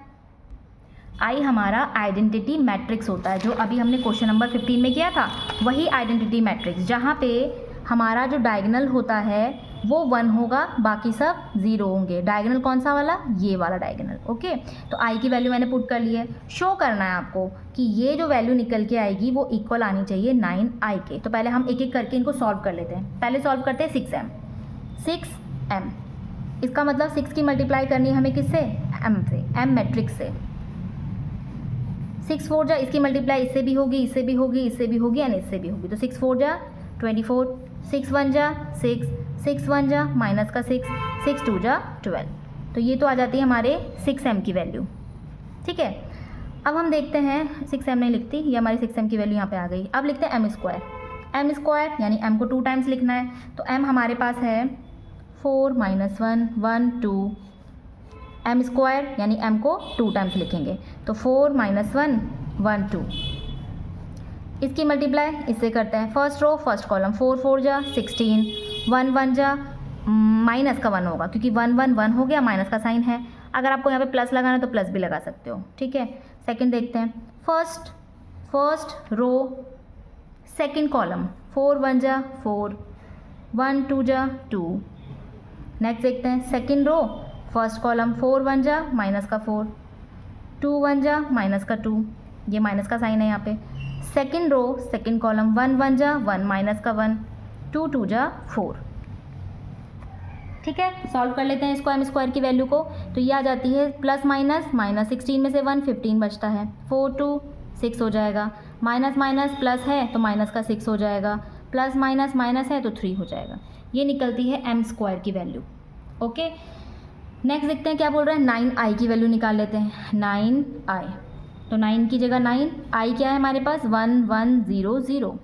i हमारा आइडेंटिटी मैट्रिक्स होता है, जो अभी हमने क्वेश्चन नंबर 15 में किया था, वही आइडेंटिटी मैट्रिक्स, जहाँ पे हमारा जो डायगोनल होता है वो 1 होगा, बाकी सब 0 होंगे। डायगोनल कौन सा वाला, ये वाला डायगोनल। ओके, तो i की वैल्यू मैंने पुट कर ली है। शो करना है आपको कि ये जो वैल्यू निकल के आएगी वो इक्वल आनी चाहिए 9i के। तो पहले हम एक एक करके इनको सॉल्व कर लेते हैं। पहले सॉल्व करते हैं 6m, इसका मतलब 6 की मल्टीप्लाई करनी है हमें किससे, m से, m मैट्रिक्स से। 6 4 जा, इसकी मल्टीप्लाई इससे भी होगी, इससे भी होगी, इससे भी होगी एंड इससे भी होगी, तो 6 4 जा 24, 6 1 जा 6, 6 1 जा माइनस का 6, 6 2 जा 12, तो ये तो आ जाती है हमारे 6m की वैल्यू। ठीक है, अब हम देखते हैं 6m नहीं लिखती, ये हमारी 6m की वैल्यू यहाँ पे आ गई। अब लिखते हैं m स्क्वायर यानी m को 2 टाइम्स लिखना है, तो m हमारे पास है 4 - 1 1 2, m स्क्वायर यानी m को 2 टाइम्स लिखेंगे, तो 4 - 1 1 2। इसकी मल्टीप्लाई इससे करते हैं, फर्स्ट रो फर्स्ट कॉलम, 4 4 जा 16, 1 1 जा माइनस का 1 होगा क्योंकि 1 1 1 हो गया, माइनस का साइन है। अगर आपको यहाँ पे प्लस लगाना है तो प्लस भी लगा सकते हो, ठीक है। सेकंड देखते हैं, फर्स्ट रो सेकंड कॉलम, 4 1 जा 4, 1 2 जा 2। नेक्स्ट देखते हैं सेकंड रो फर्स्ट कॉलम, 4 1 जा माइनस का 4, 2 1 जा माइनस का 2, ये माइनस का साइन है यहाँ पे। सेकंड रो सेकंड कॉलम, 1 1 जा 1 माइनस का 1, 2 2 जा 4। ठीक है, सॉल्व कर लेते हैं इसको m स्क्वायर की वैल्यू को, तो ये आ जाती है प्लस माइनस 16 में से 1 15 बचता है, 4 2 6 हो जाएगा, माइनस माइनस प्लस है तो माइनस का 6 हो जाएगा, प्लस माइनस माइनस है तो 3 हो जाएगा। ये निकलती है m स्क्वायर की वैल्यू। ओके, नेक्स्ट देखते हैं क्या बोल रहा है, 9i की वैल्यू निकाल लेते हैं, 9i, तो 9 की जगह 9, i क्या है हमारे पास 1 1 0 0,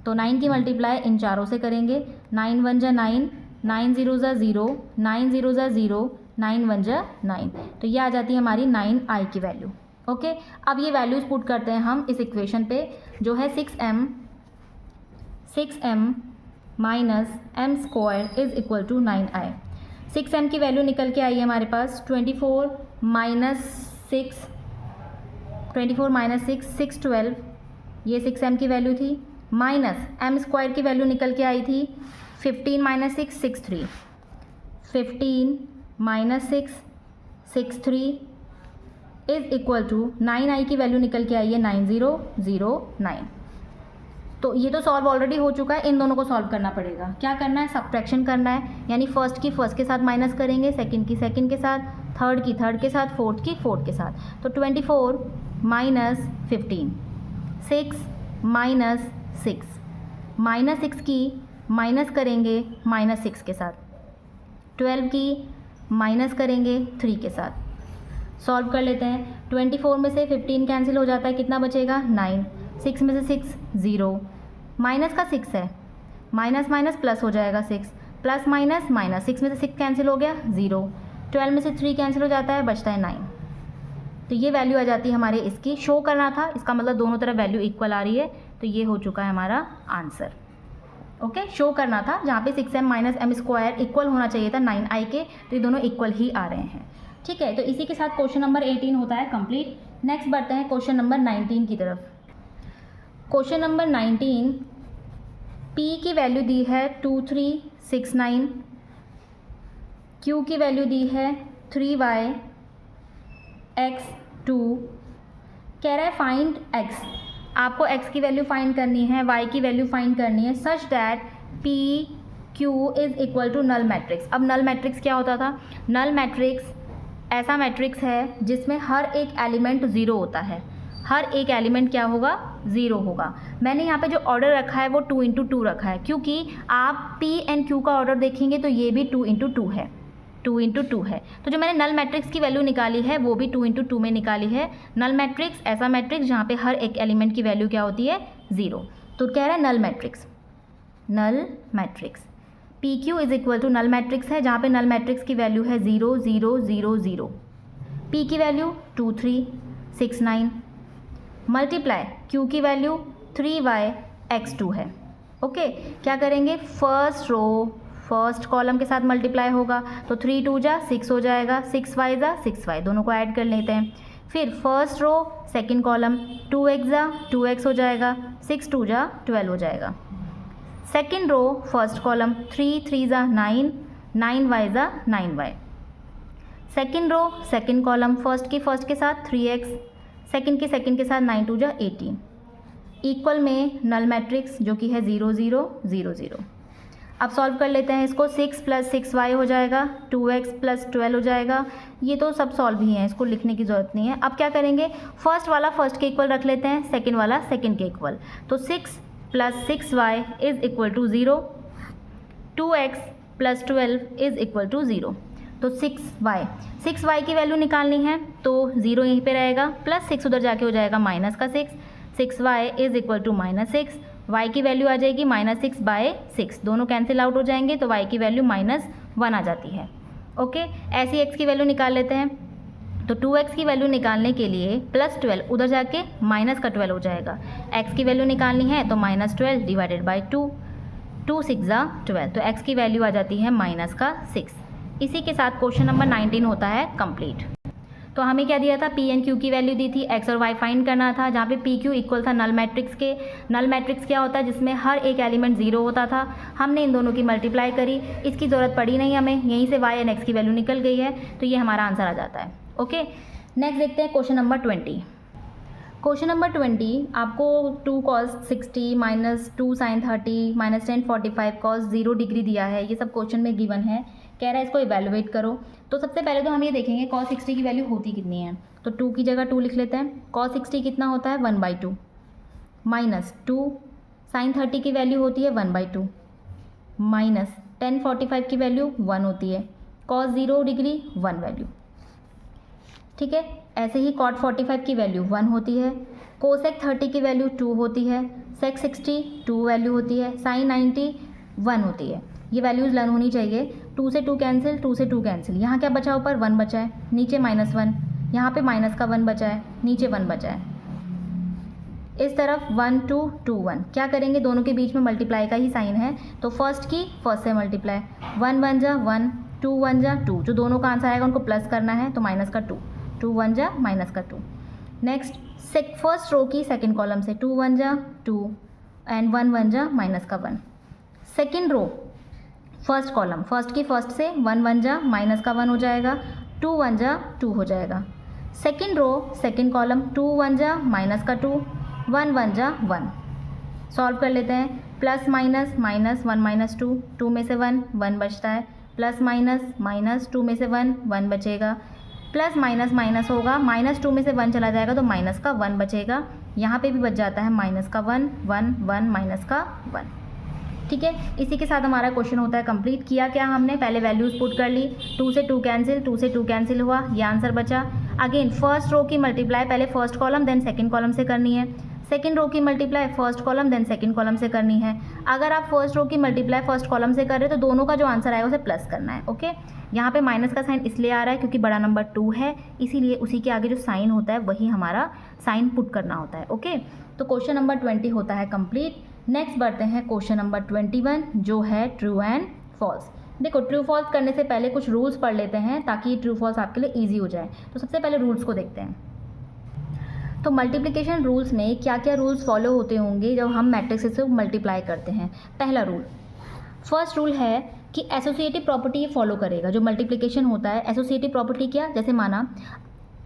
तो 9 की मल्टीप्लाई इन चारों से करेंगे, 9 1 जा 9, 9 0 जा 0, 9 0 जा 0, 9 1 जा 9, तो ये आ जाती है हमारी 9i की वैल्यू। ओके, अब ये वैल्यूज़ पुट करते हैं हम इस इक्वेशन पे, जो है 6m minus m square is equal to 9i। 6m की वैल्यू निकल के आई है हमारे पास 24 माइनस 6 6 12, ये 6m की वैल्यू थी, माइनस m स्क्वायर की वैल्यू निकल के आई थी 15 minus 6 6 3, 15 minus 6 6 3 is equal to 9i की वैल्यू निकल के आई है 9009। तो ये तो सॉल्व ऑलरेडी हो चुका है, इन दोनों को सॉल्व करना पड़ेगा। क्या करना है, सब्ट्रैक्शन करना है, यानी फर्स्ट की फर्स्ट के साथ माइनस करेंगे, सेकंड की सेकंड के साथ, थर्ड की थर्ड के साथ, फोर्थ की फोर्थ के साथ। तो 24 माइनस 15, 6 माइनस 6, माइनस 6 की माइनस करेंगे माइनस 6 के साथ, 12 की माइनस करेंगे 3 के साथ। सॉल्व कर लेते हैं, 24 में से 15 कैंसिल हो जाता है, कितना बचेगा 9, 6 में से 6 0, माइनस का 6 है, माइनस माइनस प्लस हो जाएगा 6, प्लस माइनस माइनस, 6 में से 6 कैंसिल हो गया 0, 12 में से 3 कैंसिल हो जाता है, बचता है 9। तो ये वैल्यू आ जाती है हमारे इसकी, शो करना था, इसका मतलब दोनों तरफ वैल्यू इक्वल आ रही है, तो ये हो चुका है हमारा आंसर। ओके, शो करना था जहाँ पे 6m minus m square equal होना चाहिए था 9i के, तो ये दोनों इक्वल ही आ रहे हैं। ठीक है, तो इसी के साथ क्वेश्चन नंबर 18 होता है कंप्लीट। नेक्स्ट बढ़ते हैं क्वेश्चन नंबर 19 की तरफ। क्वेश्चन नंबर 19, p की वैल्यू दी है 2369, q की वैल्यू दी है 3y x2, कह रहा है फाइंड x, आपको x की वैल्यू फाइंड करनी है, y की वैल्यू फाइंड करनी है, such that p q is equal to null matrix. अब नल मैट्रिक्स क्या होता था, नल मैट्रिक्स ऐसा मैट्रिक्स है जिसमें हर एक एलिमेंट ज़ीरो होता है, हर एक एलिमेंट क्या होगा, ज़ीरो होगा। मैंने यहाँ पे जो ऑर्डर रखा है वो 2 × 2 रखा है, क्योंकि आप p एंड q का ऑर्डर देखेंगे तो ये भी 2 × 2 है, 2 × 2 है। तो जो मैंने नल मैट्रिक्स की वैल्यू निकाली है वो भी 2 × 2 में निकाली है। नल मैट्रिक्स ऐसा मैट्रिक्स जहाँ पे हर एक एलिमेंट की वैल्यू क्या होती है, ज़ीरो। तो कह रहा है null matrix, null matrix P Q is equal to null matrix है, जहाँ पे नल मैट्रिक्स की वैल्यू है 0 0 0 0, पी की वैल्यू 2 3 6 9, मल्टीप्लाई क्यू की वैल्यू 3y x2 है। ओके, क्या करेंगे, फर्स्ट रो फर्स्ट कॉलम के साथ मल्टीप्लाई होगा, तो 3 2 जा 6 हो जाएगा, 6y जा 6y, दोनों को ऐड कर लेते हैं। फिर first row second column 2x जा 2x हो जाएगा, 6 2 जा 12 हो जाएगा। सेकंड रो फर्स्ट कॉलम 3 3 जा 9, 9y जा 9y। Second row second column first की फर्स्ट के साथ 3x, सेकंड की सेकंड के साथ 9 2 जा 18, इक्वल में नल मैट्रिक्स जो कि है 0 0 0 0। अब सॉल्व कर लेते हैं इसको, 6 + 6y हो जाएगा, 2x + 12 हो जाएगा। ये तो सब सॉल्व ही हैं, इसको लिखने की ज़रूरत नहीं है। अब क्या करेंगे, फर्स्ट वाला फर्स्ट के इक्वल रख लेते हैं, सेकंड वाला सेकंड के इक्वल, तो 6 + 6y is equal to 0, 2x + 12 is equal to 0। तो 6y की वैल्यू निकालनी है तो 0 यहीं पे रहेगा, प्लस 6 उधर जाके हो जाएगा माइनस का 6y is equal to -6, y की वैल्यू आ जाएगी -6/6, दोनों कैंसिल आउट हो जाएंगे तो y की वैल्यू -1 आ जाती है। ओके, ऐसी x की वैल्यू निकाल लेते हैं। तो 2x की वैल्यू निकालने के लिए +12 उधर जाके माइनस का 12 हो जाएगा, x की वैल्यू निकालनी है तो -12 डिवाइडेड बाई 2, 2 6 12, तो x की वैल्यू आ जाती है -6। इसी के साथ क्वेश्चन नंबर 19 होता है कंप्लीट। तो हमें क्या दिया था, पी एंड क्यू की वैल्यू दी थी, x और y फाइंड करना था, जहाँ पे पी क्यू इक्वल था नल मैट्रिक्स के। नल मैट्रिक्स क्या होता है, जिसमें हर एक एलिमेंट 0 होता था। हमने इन दोनों की मल्टीप्लाई करी, इसकी ज़रूरत पड़ी नहीं हमें, यहीं से y एंड x की वैल्यू निकल गई है, तो ये हमारा आंसर आ जाता है। ओके, नेक्स्ट देखते हैं क्वेश्चन नंबर 20। क्वेश्चन नंबर 20 आपको 2 cos 60 -2 sin 30 -10 45 cos 0 डिग्री दिया है, ये सब क्वेश्चन में गिवन है। कह रहा है इसको इवेलुएट करो। तो सबसे पहले तो हम ये देखेंगे cos 60 की वैल्यू होती कितनी है। तो 2 की जगह 2 लिख लेते हैं। cos 60 कितना होता है 1/2 -2 sin 30 की वैल्यू होती है 1/2 -10 45 की वैल्यू 1 होती है, cos 0 डिग्री 1 वैल्यू। ठीक है, ऐसे ही cot 45 की वैल्यू 1 होती है, cosec 30 की वैल्यू 2 होती है, sec 60 2 वैल्यू होती है, sin 90 1 होती है। ये वैल्यूज़ लर्न होनी चाहिए। 2 से 2 कैंसिल, 2 से 2 कैंसिल, यहाँ क्या बचा, ऊपर 1 बचा है, नीचे -1, यहाँ पे माइनस का 1 बचा है, नीचे 1 बचा है, इस तरफ 1 2 2 1। क्या करेंगे, दोनों के बीच में मल्टीप्लाई का ही साइन है, तो फर्स्ट की फर्स्ट से मल्टीप्लाई, 1 1 जा 1, 2 1 जा 2, जो दोनों का आंसर आएगा उनको प्लस करना है, तो माइनस का 2, 2 1 जा माइनस का 2। नेक्स्ट फर्स्ट रो की सेकंड कॉलम से 2 1 जा 2 एंड 1 1 जा माइनस का 1। Second row first column, first की फर्स्ट से 1 1 जा माइनस का 1 हो जाएगा, 2 1 जा 2 हो जाएगा। सेकंड रो सेकंड कॉलम 2 1 जा माइनस का 2, 1 1 जा 1। सॉल्व कर लेते हैं, प्लस माइनस -1 -2, 2 में से 1 1 बचता है, प्लस माइनस 2 में से 1 1 बचेगा, प्लस माइनस होगा, -2 में से 1 चला जाएगा तो माइनस का 1 बचेगा, यहाँ पे भी बच जाता है माइनस का 1 1 1 माइनस का 1। ठीक है, इसी के साथ हमारा क्वेश्चन होता है कंप्लीट। किया क्या हमने, पहले वैल्यूज़ पुट कर ली, 2 से 2 कैंसिल, 2 से 2 कैंसिल हुआ, ये आंसर बचा। अगेन फर्स्ट रो की मल्टीप्लाई पहले first column then second column से करनी है, सेकंड रो की multiply first column then second column से करनी है। अगर आप फर्स्ट रो की मल्टीप्लाई फर्स्ट कॉलम से कर रहे हो तो दोनों का जो आंसर आएगा उसे प्लस करना है। ओके, यहाँ पे माइनस का साइन इसलिए आ रहा है क्योंकि बड़ा नंबर 2 है, इसीलिए उसी के आगे जो साइन होता है वही हमारा साइन पुट करना होता है। ओके, तो क्वेश्चन नंबर 20 होता है कंप्लीट। नेक्स्ट बढ़ते हैं क्वेश्चन नंबर 21 जो है ट्रू एंड फॉल्स। देखो, ट्रू फॉल्स करने से पहले कुछ रूल्स पढ़ लेते हैं ताकि ट्रू फॉल्स आपके लिए ईजी हो जाए। तो सबसे पहले रूल्स को देखते हैं। तो मल्टीप्लिकेशन रूल्स में क्या क्या रूल्स फॉलो होते होंगे जब हम मैट्रिक्स से मल्टीप्लाई करते हैं। पहला रूल, फर्स्ट रूल है कि एसोसिएटिव प्रॉपर्टी ये फॉलो करेगा। जो मल्टीप्लिकेशन होता है, एसोसिएटिव प्रॉपर्टी क्या, जैसे माना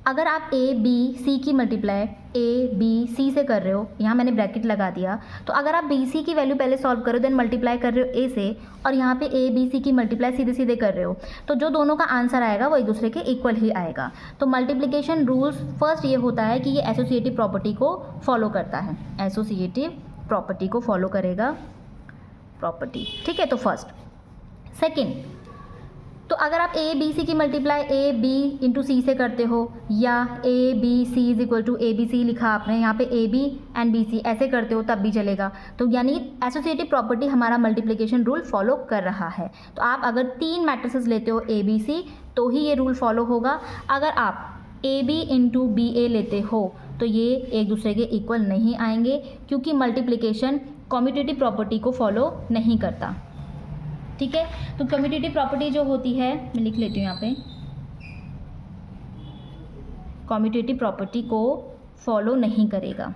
अगर आप ए बी सी की मल्टीप्लाई ए बी सी से कर रहे हो, यहाँ मैंने ब्रैकेट लगा दिया, तो अगर आप बी सी की वैल्यू पहले सॉल्व करो देन मल्टीप्लाई कर रहे हो ए से, और यहाँ पे ए बी सी की मल्टीप्लाई सीधे सीधे कर रहे हो, तो जो दोनों का आंसर आएगा वो एक दूसरे के इक्वल ही आएगा। तो मल्टीप्लिकेशन रूल्स फर्स्ट ये होता है कि ये एसोसिएटिव प्रॉपर्टी को फॉलो करता है, एसोसिएटिव प्रॉपर्टी को फॉलो करेगा प्रॉपर्टी। ठीक है, तो फर्स्ट। सेकेंड, तो अगर आप ए बी सी की multiply A B into C से करते हो, या A B C is equal to A B C लिखा आपने, यहाँ पे A B and B C ऐसे करते हो तब भी चलेगा। तो यानी एसोसिएटिव प्रॉपर्टी हमारा मल्टीप्लिकेशन रूल फॉलो कर रहा है। तो आप अगर 3 मैट्रिसेस लेते हो ए बी सी तो ही ये रूल फॉलो होगा। अगर आप ए बी इंटू बी ए लेते हो तो ये एक दूसरे के इक्वल नहीं आएंगे, क्योंकि मल्टीप्लिकेशन कम्यूटेटिव प्रॉपर्टी को फॉलो नहीं करता। ठीक है, तो कम्यूटेटिव प्रॉपर्टी जो होती है, मैं लिख लेती हूँ यहाँ पे, कम्यूटेटिव प्रॉपर्टी को फॉलो नहीं करेगा।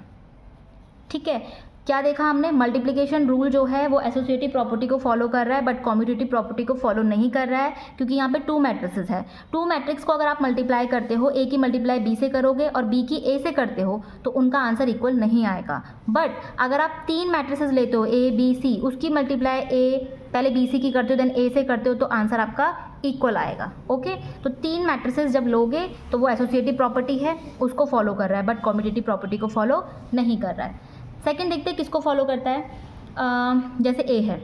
ठीक है, क्या देखा हमने, मल्टीप्लिकेशन रूल जो है वो एसोसिएटिव प्रॉपर्टी को फॉलो कर रहा है बट कम्यूटेटिव प्रॉपर्टी को फॉलो नहीं कर रहा है, क्योंकि यहाँ पे 2 मैट्रिसेस है। 2 मैट्रिक्स को अगर आप मल्टीप्लाई करते हो, ए की मल्टीप्लाई बी से करोगे और बी की ए से करते हो तो उनका आंसर इक्वल नहीं आएगा। बट अगर आप 3 मैट्रिसेस लेते हो ए बी सी, उसकी मल्टीप्लाई ए पहले बी सी की करते हो देन ए से करते हो तो आंसर आपका इक्वल आएगा। ओके, तो 3 मैट्रिसेस जब लोगे तो वो एसोसिएटिव प्रॉपर्टी है, उसको फॉलो कर रहा है बट कम्यूटेटिव प्रॉपर्टी को फॉलो नहीं कर रहा है। सेकंड देखते हैं किसको फॉलो करता है। जैसे ए है,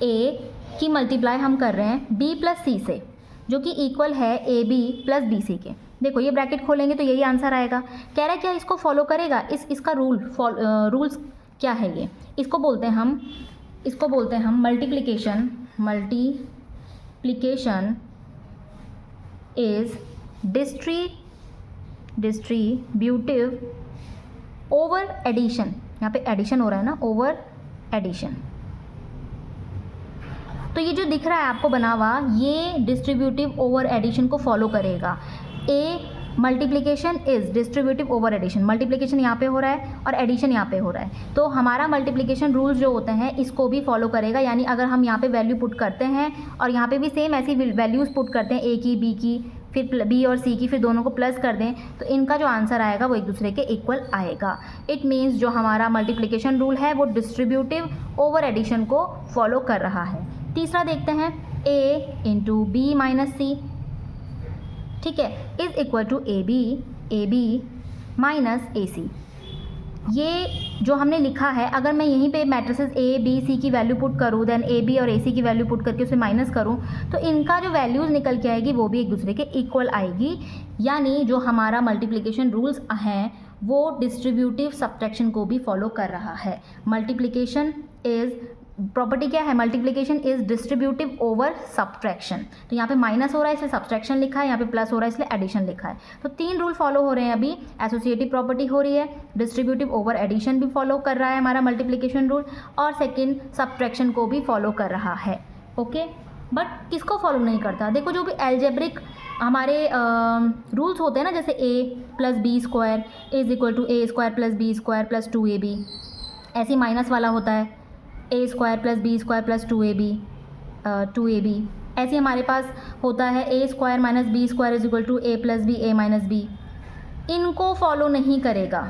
ए की मल्टीप्लाई हम कर रहे हैं बी प्लस सी से, जो कि इक्वल है A B plus B C के। देखो ये ब्रैकेट खोलेंगे तो यही आंसर आएगा। कह रहा है क्या इसको फॉलो करेगा, इसका रूल्स क्या है ये, इसको बोलते हैं हम multiplication is distributive over addition. यहाँ पे एडिशन हो रहा है ना, ओवर एडिशन। तो ये जो दिख रहा है आपको बना हुआ, ये डिस्ट्रीब्यूटिव ओवर एडिशन को फॉलो करेगा। A multiplication is distributive over addition, multiplication यहाँ पे हो रहा है और एडिशन यहाँ पे हो रहा है, तो हमारा मल्टीप्लिकेशन रूल्स जो होते हैं इसको भी फॉलो करेगा। यानी अगर हम यहाँ पे वैल्यू पुट करते हैं और यहाँ पे भी सेम ऐसी वैल्यूज़ पुट करते हैं, ए की, बी की, फिर बी और सी की, फिर दोनों को प्लस कर दें, तो इनका जो आंसर आएगा वो एक दूसरे के इक्वल आएगा। इट मीन्स जो हमारा मल्टीप्लिकेशन रूल है वो डिस्ट्रीब्यूटिव ओवर एडिशन को फॉलो कर रहा है। तीसरा देखते हैं, A into B minus C, ठीक है, is equal to A B minus A C. ये जो हमने लिखा है, अगर मैं यहीं पे मैट्रिसेस ए बी सी की वैल्यू पुट करूँ, देन ए बी और ए सी की वैल्यू पुट करके उसे माइनस करूँ, तो इनका जो वैल्यूज़ निकल के आएगी वो भी एक दूसरे के इक्वल आएगी। यानी जो हमारा मल्टीप्लिकेशन रूल्स हैं वो डिस्ट्रीब्यूटिव सब्ट्रैक्शन को भी फॉलो कर रहा है। मल्टीप्लिकेशन इज़ प्रॉपर्टी क्या है, multiplication is distributive over subtraction. तो यहाँ पे माइनस हो रहा है इसलिए सब्ट्रैक्शन लिखा है, यहाँ पे प्लस हो रहा है इसलिए एडिशन लिखा है। तो 3 रूल फॉलो हो रहे हैं अभी। एसोसिएटिव प्रॉपर्टी हो रही है, डिस्ट्रीब्यूटिव ओवर एडिशन भी फॉलो कर रहा है हमारा मल्टीप्लिकेशन रूल, और सेकेंड सब्ट्रैक्शन को भी फॉलो कर रहा है। ओके, बट किसको फॉलो नहीं करता? देखो जो भी एल्जेब्रिक हमारे रूल्स होते हैं ना, जैसे A plus B square is equal to A square plus B square plus 2ab, ऐसे माइनस वाला होता है A square plus B square plus 2ab, ऐसे हमारे पास होता है A square minus B square is equal to A plus B A minus B. इनको फॉलो नहीं करेगा।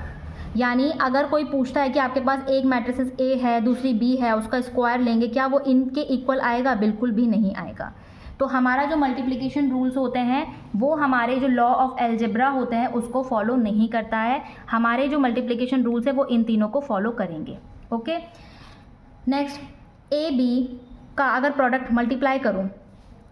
यानी अगर कोई पूछता है कि आपके पास एक मैट्रिसेस ए है दूसरी बी है, उसका स्क्वायर लेंगे, क्या वो इनके इक्वल आएगा? बिल्कुल भी नहीं आएगा। तो हमारा जो मल्टीप्लिकेशन रूल्स होते हैं वो हमारे जो लॉ ऑफ एल्जेब्रा होते हैं उसको फॉलो नहीं करता है। हमारे जो मल्टीप्लिकेशन रूल्स है वो इन तीनों को फॉलो करेंगे। ओके, नेक्स्ट, ए बी का अगर प्रोडक्ट मल्टीप्लाई करूं,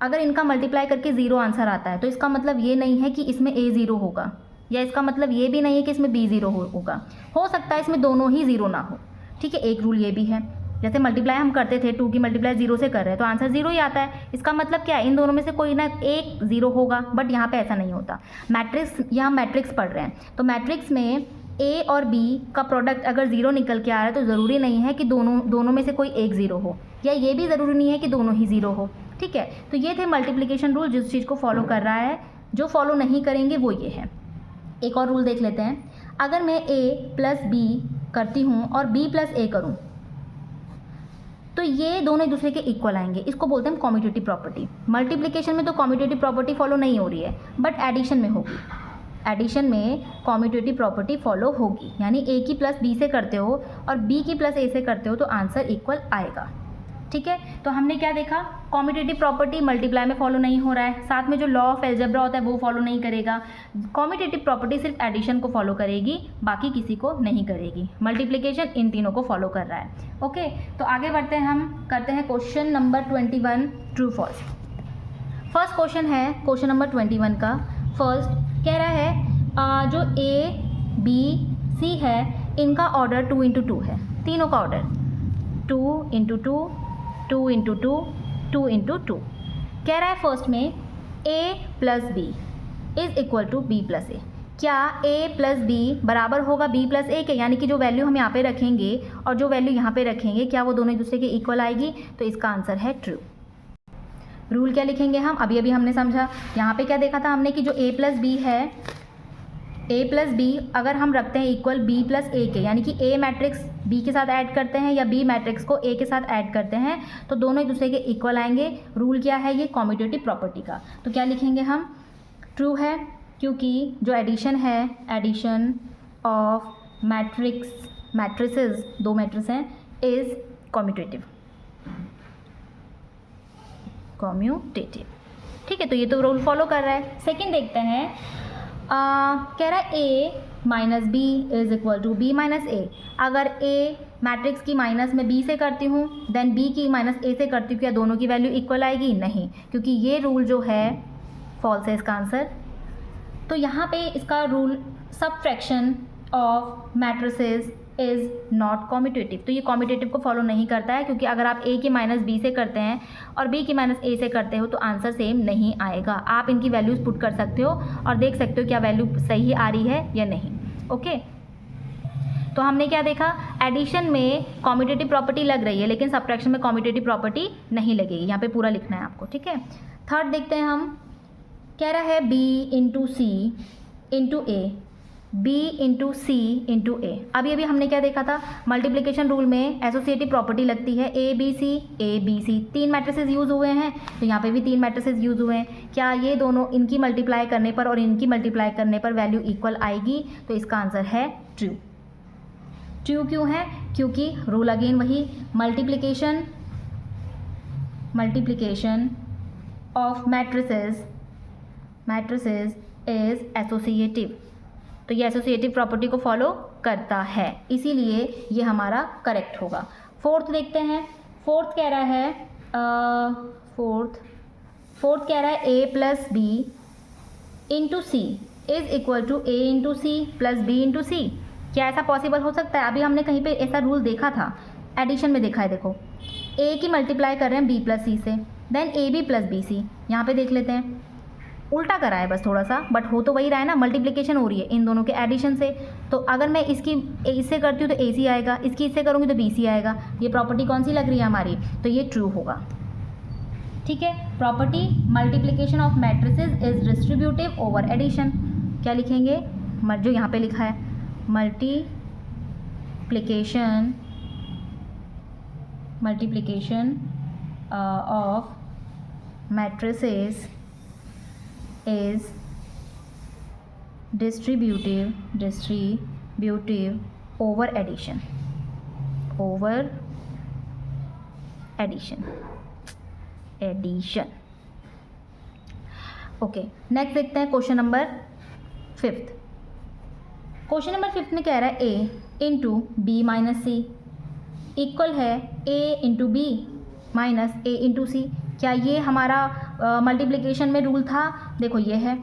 अगर इनका मल्टीप्लाई करके 0 आंसर आता है तो इसका मतलब ये नहीं है कि इसमें ए 0 होगा, या इसका मतलब ये भी नहीं है कि इसमें बी 0 होगा। हो सकता है इसमें दोनों ही 0 ना हो। ठीक है, एक रूल ये भी है, जैसे मल्टीप्लाई हम करते थे 2 की मल्टीप्लाई 0 से कर रहे हैं तो आंसर 0 ही आता है। इसका मतलब क्या है, इन दोनों में से कोई ना एक 0 होगा, बट यहाँ पे ऐसा नहीं होता। मैट्रिक्स, यहाँ मैट्रिक्स पढ़ रहे हैं तो मैट्रिक्स में ए और बी का प्रोडक्ट अगर 0 निकल के आ रहा है तो ज़रूरी नहीं है कि दोनों में से कोई एक 0 हो, या ये भी ज़रूरी नहीं है कि दोनों ही 0 हो। ठीक है, तो ये थे मल्टीप्लिकेशन रूल जिस चीज़ को फॉलो कर रहा है। जो फॉलो नहीं करेंगे वो ये है। एक और रूल देख लेते हैं, अगर मैं ए प्लस बी करती हूँ और बी प्लस ए करूँ तो ये दोनों एक दूसरे के इक्वल आएंगे। इसको बोलते हैं कॉम्यूटेटिव प्रॉपर्टी। मल्टीप्लिकेशन में तो कॉम्यूटेटिव प्रॉपर्टी फॉलो नहीं हो रही है, बट एडिशन में होगी। एडिशन में कॉम्यूटेटिव प्रॉपर्टी फॉलो होगी, यानी ए की प्लस बी से करते हो और बी की प्लस ए से करते हो तो आंसर इक्वल आएगा। ठीक है, तो हमने क्या देखा, कॉम्यूटेटिव प्रॉपर्टी मल्टीप्लाई में फॉलो नहीं हो रहा है, साथ में जो लॉ ऑफ एल्जेब्रा होता है वो फॉलो नहीं करेगा। कॉम्यूटेटिव प्रॉपर्टी सिर्फ एडिशन को फॉलो करेगी, बाकी किसी को नहीं करेगी। मल्टीप्लिकेशन इन तीनों को फॉलो कर रहा है। ओके, तो आगे बढ़ते हैं, हम करते हैं question number 21, true false. First question है क्वेश्चन नंबर 21 का। फर्स्ट कह रहा है जो ए बी सी है इनका ऑर्डर 2 × 2 है, तीनों का ऑर्डर 2 × 2 2 × 2 2 × 2। कह रहा है फर्स्ट में a plus B is equal to B plus A. क्या a प्लस बी बराबर होगा b प्लस ए के? यानी कि जो वैल्यू हम यहाँ पे रखेंगे और जो वैल्यू यहाँ पे रखेंगे क्या वो दोनों एक दूसरे के इक्वल आएगी? तो इसका आंसर है ट्रू। रूल क्या लिखेंगे हम? अभी हमने समझा। यहाँ पे क्या देखा था हमने कि जो a प्लस बी है, a प्लस बी अगर हम रखते हैं इक्वल b प्लस ए के, यानी कि a मैट्रिक्स b के साथ ऐड करते हैं या b मैट्रिक्स को a के साथ ऐड करते हैं तो दोनों एक दूसरे के इक्वल आएंगे। रूल क्या है ये? कॉम्यूटेटिव प्रॉपर्टी का। तो क्या लिखेंगे हम? ट्रू है, क्योंकि जो एडिशन है, एडिशन ऑफ मैट्रिसेस, 2 मैट्रिक्स हैं, इज कॉम्यूटेटिव। ठीक है, तो ये तो रूल फॉलो कर रहा है। सेकेंड देखते हैं, कह रहा है a minus B is equal to B minus A. अगर a मैट्रिक्स की माइनस में b से करती हूँ, देन b की माइनस a से करती हूँ, क्या दोनों की वैल्यू इक्वल आएगी? नहीं, क्योंकि ये रूल जो है फॉल्स है इसका आंसर। तो यहाँ पे इसका rule subtraction of matrices is not commutative, तो ये कॉम्यूटेटिव को फॉलो नहीं करता है, क्योंकि अगर आप a की माइनस b से करते हैं और b की माइनस a से करते हो तो आंसर सेम नहीं आएगा। आप इनकी वैल्यूज़ पुट कर सकते हो और देख सकते हो क्या वैल्यू सही आ रही है या नहीं। ओके, तो हमने क्या देखा, एडिशन में कॉम्यूटेटिव प्रॉपर्टी लग रही है लेकिन सब्ट्रैक्शन में कॉम्यूटेटिव प्रॉपर्टी नहीं लगेगी, यहाँ पे पूरा लिखना है आपको, ठीक है। थर्ड देखते हैं हम, कह रहा है b इंटू सी इंटू ए, b इंटू सी इंटू ए। अभी हमने क्या देखा था, मल्टीप्लिकेशन रूल में एसोसिएटिव प्रॉपर्टी लगती है ए बी सी, तीन मैट्रिसेस यूज़ हुए हैं तो यहाँ पे भी तीन मैट्रिसेस यूज़ हुए हैं। क्या ये दोनों इनकी मल्टीप्लाई करने पर और इनकी मल्टीप्लाई करने पर वैल्यू इक्वल आएगी, तो इसका आंसर है ट्रू। ट्रू क्यों है, क्योंकि रूल अगेन वही, multiplication of matrices is associative, तो ये एसोसिएटिव प्रॉपर्टी को फॉलो करता है, इसीलिए ये हमारा करेक्ट होगा। फोर्थ देखते हैं, फोर्थ कह रहा है A plus B into C is equal to A into C plus B into C. क्या ऐसा पॉसिबल हो सकता है? अभी हमने कहीं पे ऐसा रूल देखा था, एडिशन में देखा है, देखो ए की मल्टीप्लाई कर रहे हैं बी प्लस सी से, then A B plus B C. यहाँ पे देख लेते हैं, उल्टा करा है बस थोड़ा सा, बट हो तो वही रहा है ना, मल्टीप्लिकेशन हो रही है इन दोनों के एडिशन से। तो अगर मैं इससे करती हूँ तो ए सी आएगा, इसकी इससे करूँगी तो बी सी आएगा। ये प्रॉपर्टी कौन सी लग रही है हमारी, तो ये ट्रू होगा, ठीक है। Property multiplication of matrices is distributive over addition. क्या लिखेंगे, जो यहाँ पे लिखा है, multiplication of matrices is distributive over addition okay, next देखते हैं question number fifth. Question number fifth में कह रहा है a into B minus C equal है a into B minus a into C. क्या ये हमारा मल्टीप्लिकेशन में रूल था? देखो ये है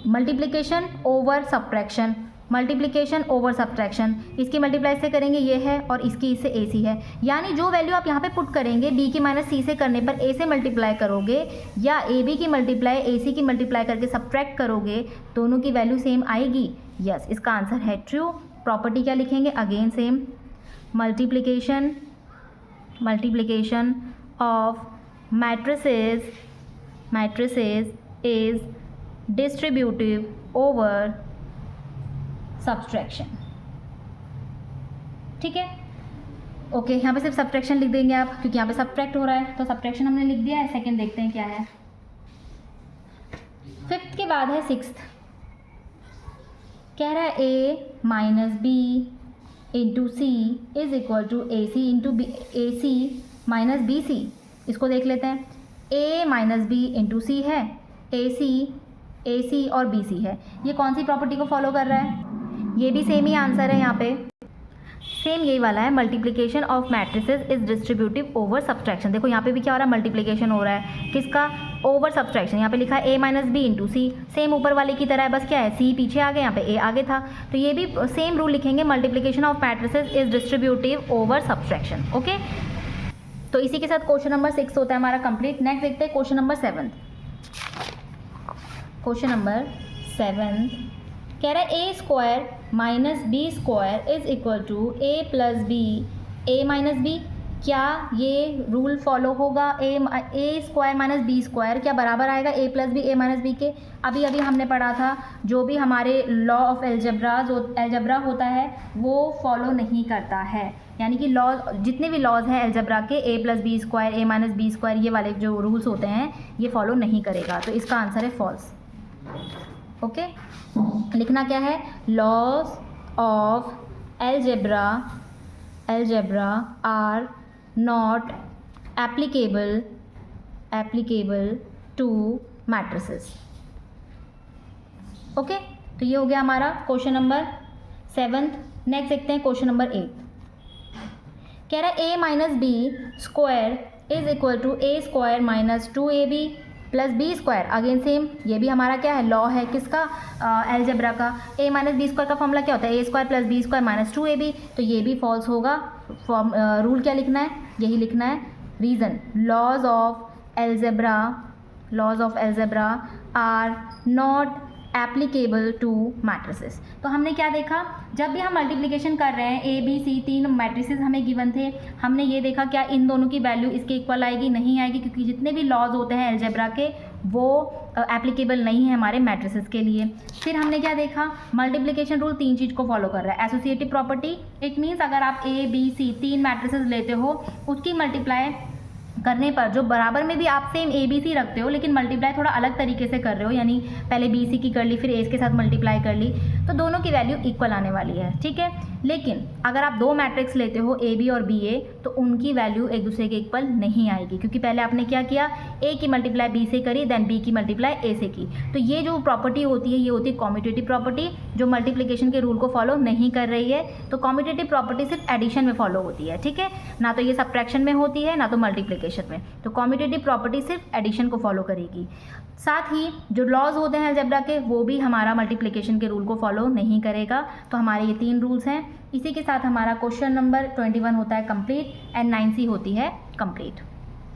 मल्टीप्लिकेशन ओवर सब्ट्रैक्शन, इसकी मल्टीप्लाई से करेंगे ये है और इसकी इससे ए सी है, यानी जो वैल्यू आप यहाँ पे पुट करेंगे बी की माइनस सी से करने पर ए से मल्टीप्लाई करोगे या ए बी की मल्टीप्लाई ए सी की मल्टीप्लाई करके सब्ट्रैक्ट करोगे, दोनों की वैल्यू सेम आएगी। यस, इसका आंसर है ट्रू। प्रॉपर्टी क्या लिखेंगे, again same, multiplication of matrices is distributive over subtraction, ठीक है। ओके, यहाँ पे सिर्फ सब्ट्रैक्शन लिख देंगे आप, क्योंकि यहाँ पे सब्ट्रैक्ट हो रहा है, तो सब्ट्रैक्शन हमने लिख दिया है। सेकंड देखते हैं क्या है। फिफ्थ के बाद है सिक्स्थ, कह रहा है a minus B into C is equal to A C into B, A C minus B C. इसको देख लेते हैं, a minus B into C है, ए सी और बी सी है। ये कौन सी प्रॉपर्टी को फॉलो कर रहा है? ये भी सेम ही आंसर है, यहाँ पे सेम यही वाला है, multiplication of matrices is distributive over subtraction. देखो यहाँ पे भी क्या हो रहा है, मल्टीप्लिकेशन हो रहा है, किसका, ओवर सब्ट्रैक्शन। यहाँ पे लिखा है a minus B into C, same ऊपर वाले की तरह है, बस क्या है c पीछे आ गया, यहाँ पे a आगे था, तो ये भी सेम रूल लिखेंगे, multiplication of matrices is distributive over subtraction. Okay, तो इसी के साथ क्वेश्चन नंबर 6 होता है हमारा कंप्लीट। नेक्स्ट देखते हैं क्वेश्चन नंबर 7। क्वेश्चन नंबर 7 कह रहा है a square minus B square is equal to a plus B A minus B. क्या ये रूल फॉलो होगा, a square minus B square क्या बराबर आएगा a plus B A minus B के? अभी हमने पढ़ा था, जो भी हमारे लॉ ऑफ एल्जेब्रा होता है वो फॉलो नहीं करता है, यानी कि लॉ, जितने भी लॉज हैं एल्जेब्रा के, a plus B square A minus B square, ये वाले जो रूल्स होते हैं ये फॉलो नहीं करेगा, तो इसका आंसर है फॉल्स। ओके, लिखना क्या है, laws of algebra are not applicable to matrices. Okay, तो ये हो गया हमारा क्वेश्चन नंबर 7। नेक्स्ट देखते हैं क्वेश्चन नंबर 8। कह रहा है a minus B square is equal to A square minus 2ab plus B square, again same, ये भी हमारा क्या है, लॉ है किसका, एलजेब्रा का। ए माइनस बी स्क्वायर का फॉर्मूला क्या होता है, A square plus B square minus 2ab, तो ये भी फॉल्स होगा। रूल क्या लिखना है, यही लिखना है। Reason, laws of algebra are not applicable to matrices. तो हमने क्या देखा, जब भी हम मल्टीप्लिकेशन कर रहे हैं, ए बी सी 3 मैट्रिसेस हमें गिवन थे, हमने ये देखा क्या इन दोनों की वैल्यू इसके इक्वल आएगी, नहीं आएगी, क्योंकि जितने भी लॉज होते हैं अलजेब्रा के वो एप्लीकेबल नहीं है हमारे मैट्रिसेस के लिए। फिर हमने क्या देखा, मल्टीप्लिकेशन रूल 3 चीज़ को फॉलो कर रहा है। एसोसिएटिव प्रॉपर्टी, इट मीन्स अगर आप ए बी सी 3 मैट्रिसेस लेते हो, उसकी मल्टीप्लाई करने पर जो बराबर में भी आप सेम ए बी सी रखते हो, लेकिन मल्टीप्लाई थोड़ा अलग तरीके से कर रहे हो, यानी पहले बी सी की कर ली फिर ए के साथ मल्टीप्लाई कर ली, तो दोनों की वैल्यू इक्वल आने वाली है, ठीक है। लेकिन अगर आप 2 मैट्रिक्स लेते हो ए बी और बी ए, तो उनकी वैल्यू एक दूसरे के इक्वल नहीं आएगी, क्योंकि पहले आपने क्या किया, ए की मल्टीप्लाई बी से करी, देन बी की मल्टीप्लाई ए से की। तो ये जो प्रॉपर्टी होती है, ये होती है कॉम्यूटेटिव प्रॉपर्टी, जो मल्टीप्लिकेशन के रूल को फॉलो नहीं कर रही है। तो कॉम्यूटेटिव प्रॉपर्टी सिर्फ एडिशन में फॉलो होती है, ठीक है, ना तो ये सब्ट्रैक्शन में होती है, ना तो मल्टीप्लिकेशन में। तो कॉम्यूटेटिव प्रॉपर्टी सिर्फ एडिशन को फॉलो करेगी। साथ ही जो लॉज होते हैं अलजेब्रा के, वो भी हमारा मल्टीप्लिकेशन के रूल को फॉलो नहीं करेगा। तो हमारे ये 3 रूल्स हैं। इसी के साथ हमारा क्वेश्चन नंबर 21 होता है कंप्लीट एंड 9C होती है कंप्लीट।